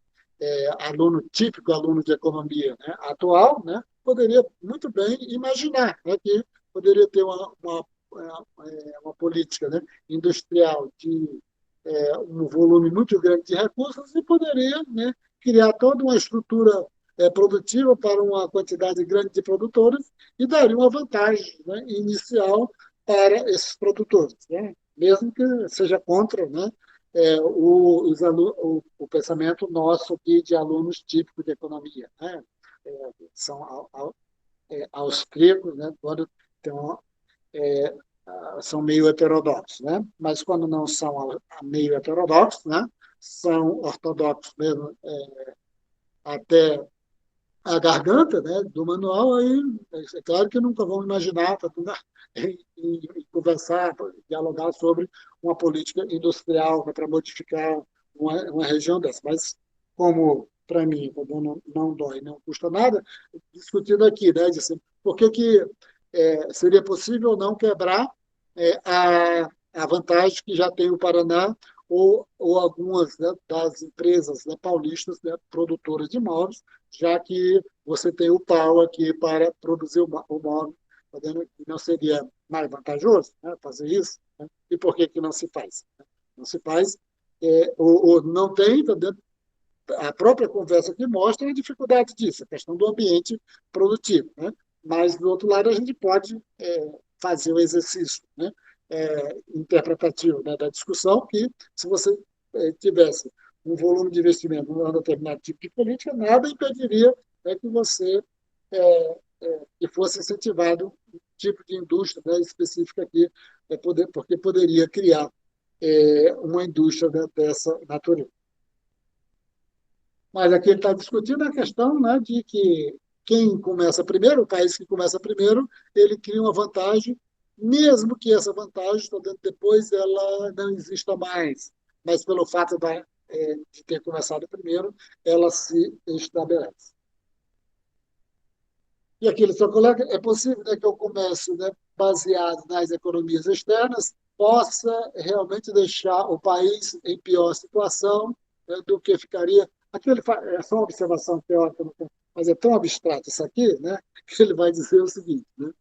Aluno típico, aluno de economia, né, atual, né, poderia muito bem imaginar, né, que poderia ter uma política, né, industrial de um volume muito grande de recursos e poderia, né, criar toda uma estrutura produtiva para uma quantidade grande de produtores e daria uma vantagem, né, inicial para esses produtores, né, mesmo que seja contra, né, o pensamento nosso aqui de alunos típicos de economia, né? são austríacos, né, quando tem é, são meio heterodoxos, né? Mas quando não são meio heterodoxos, né, são ortodoxos mesmo, até a garganta, né, do manual, aí é claro que nunca vão imaginar em conversar, dialogar sobre uma política industrial para modificar uma região dessa. Mas, como para mim, como não dói, não custa nada, discutindo aqui, né, de assim, por que seria possível ou não quebrar a vantagem que já tem o Paraná ou algumas, né, das empresas, né, paulistas, né, produtoras de móveis, já que você tem o pau aqui para produzir o móvel, tá vendo? Não seria mais vantajoso, né, fazer isso? Né? E por que não se faz? Não se faz, ou não tem, tá vendo? A própria conversa que mostra a dificuldade disso, a questão do ambiente produtivo. Né? Mas, do outro lado, a gente pode fazer o exercício, né, interpretativo, né, da discussão, que se você tivesse um volume de investimento em um determinado tipo de política, nada impediria, né, que você que fosse incentivado um tipo de indústria, né, específica aqui, porque poderia criar uma indústria, né, dessa natureza. Mas aqui ele está discutindo a questão, né, de que quem começa primeiro, o país que começa primeiro, ele cria uma vantagem, mesmo que essa vantagem, depois, ela não exista mais. Mas pelo fato de ter começado primeiro, ela se estabelece. E aqui ele só coloca, é possível, né, que o comércio, né, baseado nas economias externas possa realmente deixar o país em pior situação, né, do que ficaria. Aqui é só uma observação teórica, mas é tão abstrato isso aqui, né, que ele vai dizer o seguinte, né,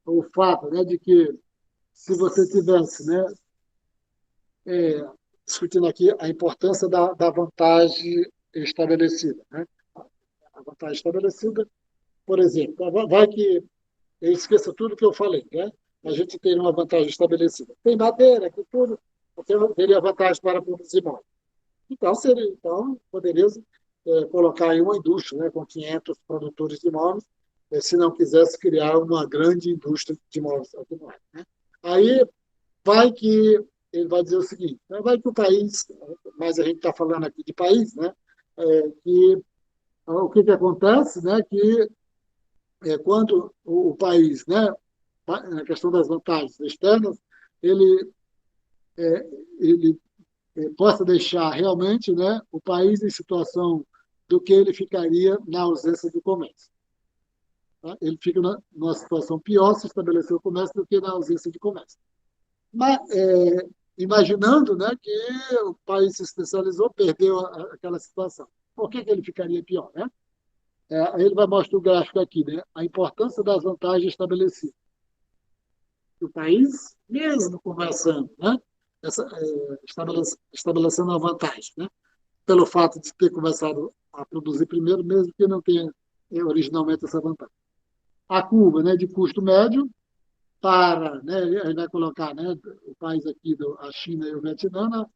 o fato, né, de que se você tivesse, né, discutindo aqui a importância da vantagem estabelecida, né, a vantagem estabelecida, por exemplo, vai que eu esqueço tudo que eu falei, né? A gente tem uma vantagem estabelecida. Tem madeira, que tudo, teria vantagem para produzir móveis. Então, poderia colocar aí uma indústria, né, com 500 produtores de móveis, se não quisesse criar uma grande indústria de móveis aqui no ar, né? Aí vai que ele vai dizer o seguinte, né, vai que o país, mas a gente está falando aqui de país, né, que o que acontece, né, que quando o país, né, na questão das vantagens externas, ele, ele possa deixar realmente, né, o país em situação do que ele ficaria na ausência do comércio. Tá? Ele fica numa situação pior se estabelecer o comércio do que na ausência de comércio. Mas, imaginando, né, que o país se especializou, perdeu aquela situação. Por que ele ficaria pior? Né? Ele vai mostrar o gráfico aqui, né, a importância das vantagens estabelecidas. O país, mesmo conversando, né, estabelecendo uma vantagem, né, pelo fato de ter começado a produzir primeiro, mesmo que não tenha originalmente essa vantagem. A curva, né, de custo médio para, né, a gente vai colocar, né, o país aqui, a China e o Vietnã,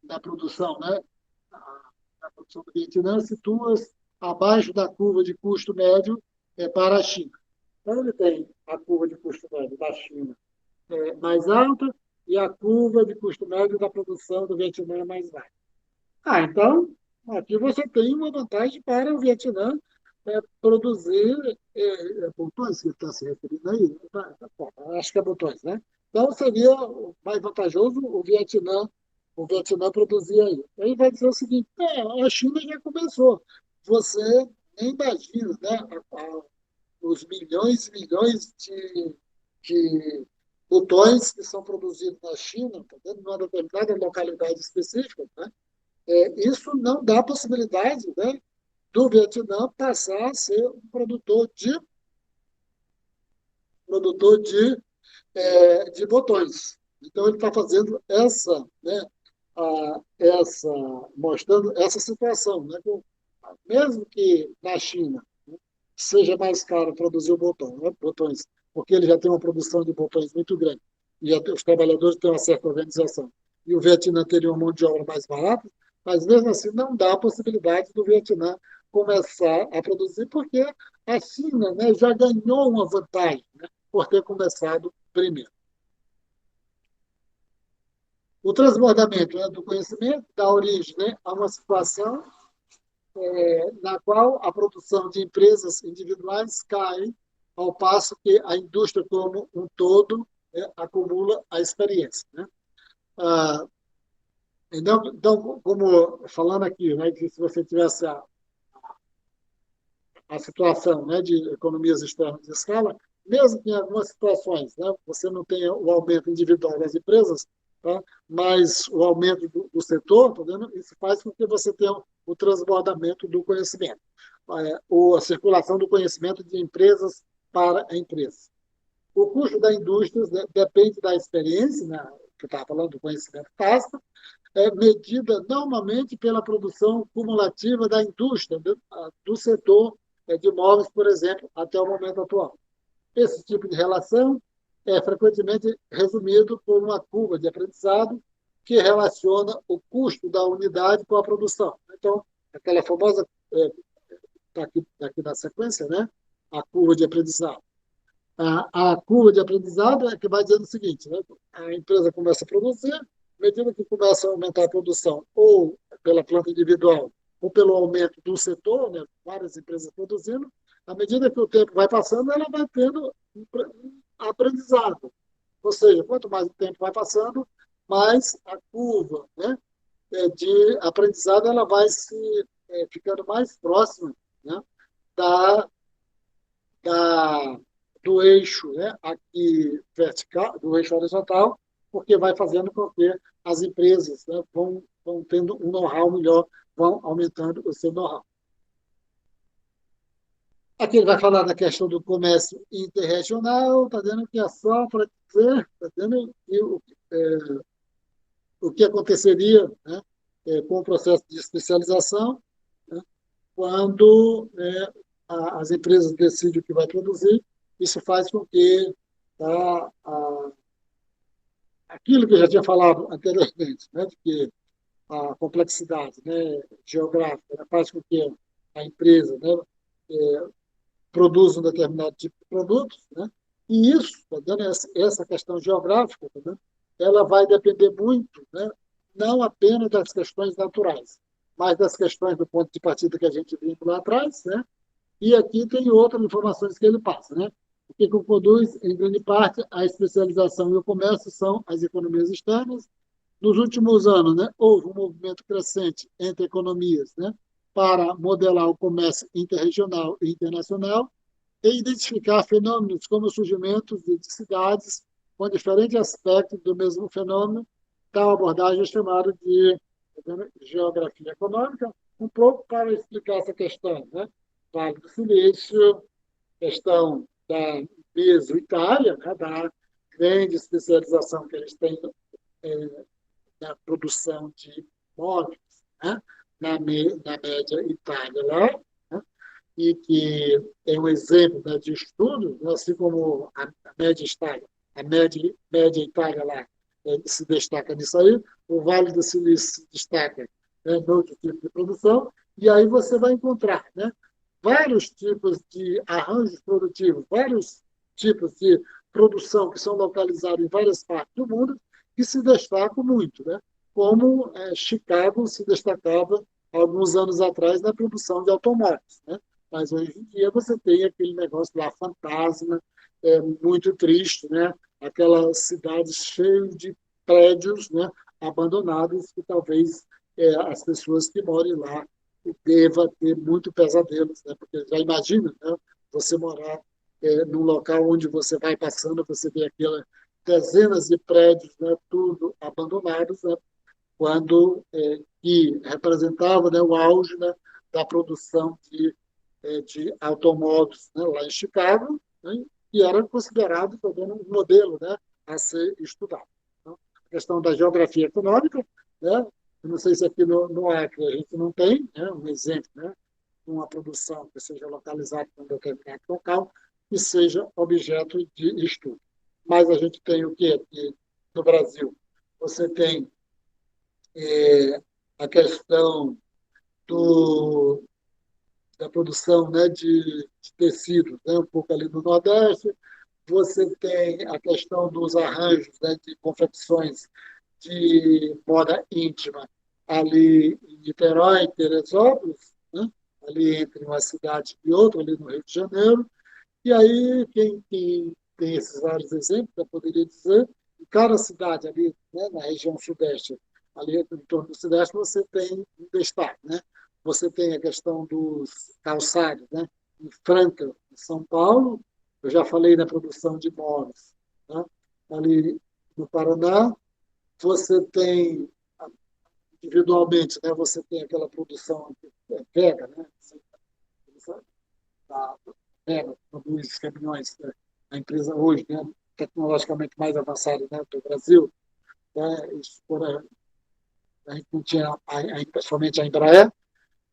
da produção, né, a produção do Vietnã situa abaixo da curva de custo médio para a China. Então, ele tem a curva de custo médio da China mais alta e a curva de custo médio da produção do Vietnã mais baixa. Então, aqui você tem uma vantagem para o Vietnã produzir botões, que ele está se referindo aí. Acho que é botões, né? Então, seria mais vantajoso o Vietnã produzir aí. Aí vai dizer o seguinte, a China já começou. Você nem imagina, né, os milhões e milhões de botões que são produzidos na China, tá vendo? Numa determinada localidade específica, né? Isso não dá possibilidade, né, do Vietnã passar a ser um produtor de botões. Então, ele está fazendo mostrando essa situação, né? Mesmo que na China, né, seja mais caro produzir o botão, né, botões, porque ele já tem uma produção de botões muito grande, e os trabalhadores têm uma certa organização, e o Vietnã teria uma mão de obra mais barata, mas mesmo assim não dá a possibilidade do Vietnã começar a produzir, porque a China, né, já ganhou uma vantagem, né, por ter começado primeiro. O transbordamento, né, do conhecimento dá origem, né, a uma situação na qual a produção de empresas individuais cai, ao passo que a indústria como um todo, né, acumula a experiência. Né? Ah, então, como falando aqui, né, que se você tivesse a situação, né, de economias externas de escala, mesmo que em algumas situações, né, você não tenha o aumento individual das empresas, tá, mas o aumento do setor, tá vendo? Isso faz com que você tenha o transbordamento do conhecimento, ou a circulação do conhecimento de empresas para a empresa. O custo da indústria, né, depende da experiência, né, que eu estava falando do conhecimento tácito, é medida normalmente pela produção cumulativa da indústria, do setor de móveis, por exemplo, até o momento atual. Esse tipo de relação é frequentemente resumido por uma curva de aprendizado que relaciona o custo da unidade com a produção. Então, aquela famosa, está aqui na sequência, né? A curva de aprendizado. A curva de aprendizado é que vai dizendo o seguinte, né? A empresa começa a produzir, à medida que começa a aumentar a produção, ou pela planta individual, ou pelo aumento do setor, né? Várias empresas produzindo, à medida que o tempo vai passando, ela vai tendo aprendizado. Ou seja, quanto mais o tempo vai passando, mais a curva, né, de aprendizado ela vai se ficando mais próxima, né, da, da, do eixo, né, aqui vertical, do eixo horizontal, porque vai fazendo com que as empresas, né, vão tendo um know-how melhor, vão aumentando o seu know-how. Aqui ele vai falar da questão do comércio interregional, está dizendo que é só para dizer, está dizendo que o que aconteceria, né, com o processo de especialização, né, quando as empresas decidem o que vai produzir, isso faz com que aquilo que eu já tinha falado anteriormente, né, de que a complexidade, né, geográfica, né, faz com que a empresa, né, produza um determinado tipo de produto, né, e isso, tá dando essa questão geográfica, tá dando, ela vai depender muito, né, não apenas das questões naturais, mas das questões do ponto de partida que a gente viu lá atrás, né, e aqui tem outras informações que ele passa, né? O que conduz, em grande parte, a especialização e o comércio são as economias externas. Nos últimos anos, né, houve um movimento crescente entre economias, né, para modelar o comércio interregional e internacional e identificar fenômenos como o surgimento de cidades com diferentes aspectos do mesmo fenômeno. Tal abordagem é chamada de geografia econômica, um pouco para explicar essa questão, né? Vale do Silício, questão da Meso-Itália, né? Da grande especialização que eles têm na produção de móveis, né? Na média Itália lá, né? E que é um exemplo, né, de estudo, né? Assim como a média Itália, a média Itália lá se destaca nisso aí, o Vale do Silício se destaca, né, no outro tipo de produção, e aí você vai encontrar, né, vários tipos de arranjos produtivos, vários tipos de produção que são localizados em várias partes do mundo que se destacam muito, né? Como Chicago se destacava alguns anos atrás na produção de automóveis, né? Mas hoje em dia você tem aquele negócio lá fantasma, muito triste, né? Aquelas cidades cheias de prédios, né, abandonados que talvez as pessoas que morem lá deva ter muito pesadelos, né? Porque já imagina, né? Você morar num local onde você vai passando, você vê aquelas dezenas de prédios, né? Tudo abandonados, né? Quando que representava, né, o auge, né, da produção de automóveis, né, lá em Chicago, né? E era considerado também um modelo, né, a ser estudado. Então, a questão da geografia econômica, né? Eu não sei se aqui no Acre a gente não tem, né, um exemplo, né, de uma produção que seja localizada em um determinado local e seja objeto de estudo. Mas a gente tem o quê aqui no Brasil? Você tem a questão do, da produção, né, de tecidos, né, um pouco ali no Nordeste. Você tem a questão dos arranjos, né, de confecções de moda íntima ali em Niterói, Teresópolis, né, ali entre uma cidade e outra, ali no Rio de Janeiro. E aí, quem tem esses vários exemplos, eu poderia dizer, em cada cidade ali, né, na região sudeste, ali em torno do sudeste, você tem um destaque, né? Você tem a questão dos calçados, né? Em Franca, em São Paulo, eu já falei da produção de móveis, né? Ali no Paraná, você tem individualmente, né? Você tem aquela produção pega, né? Da Vega, produz caminhões, né? A empresa hoje, né? Tecnologicamente mais avançada, né? Do Brasil, né? Isso, a gente não tinha somente a Embraer.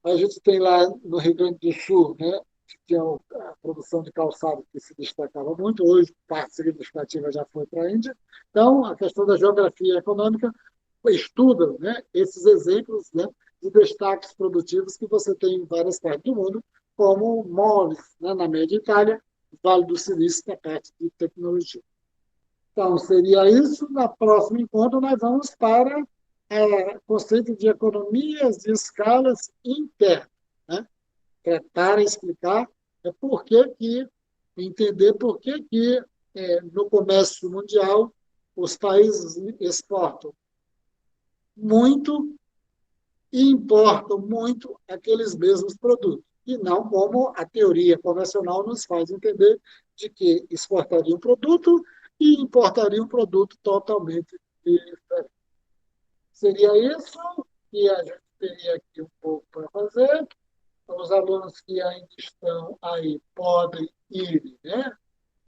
A gente tem lá no Rio Grande do Sul, né, que tinha a produção de calçado que se destacava muito, hoje parte significativa já foi para a Índia. Então, a questão da geografia econômica estuda, né, esses exemplos, né, de destaques produtivos que você tem em várias partes do mundo, como móveis, né, na média Itália, Vale do Silício, na parte de tecnologia. Então, seria isso. Na próxima encontro, nós vamos para o conceito de economias de escalas internas, né? Tentar explicar por que que, entender por que que no comércio mundial os países exportam muito e importam muito aqueles mesmos produtos, e não como a teoria convencional nos faz entender de que exportaria um produto e importaria um produto totalmente diferente. Seria isso que a gente teria aqui um pouco para fazer. Os alunos que ainda estão aí podem ir, né,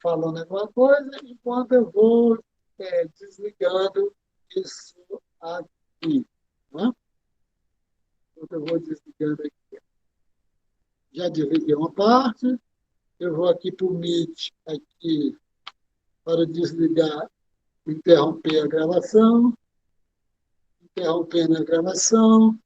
falando alguma coisa, enquanto eu vou desligando isso aqui. Né? Enquanto eu vou desligando aqui. Já desliguei uma parte, eu vou aqui para o Meet, aqui, para desligar, interromper a gravação, interrompendo a gravação.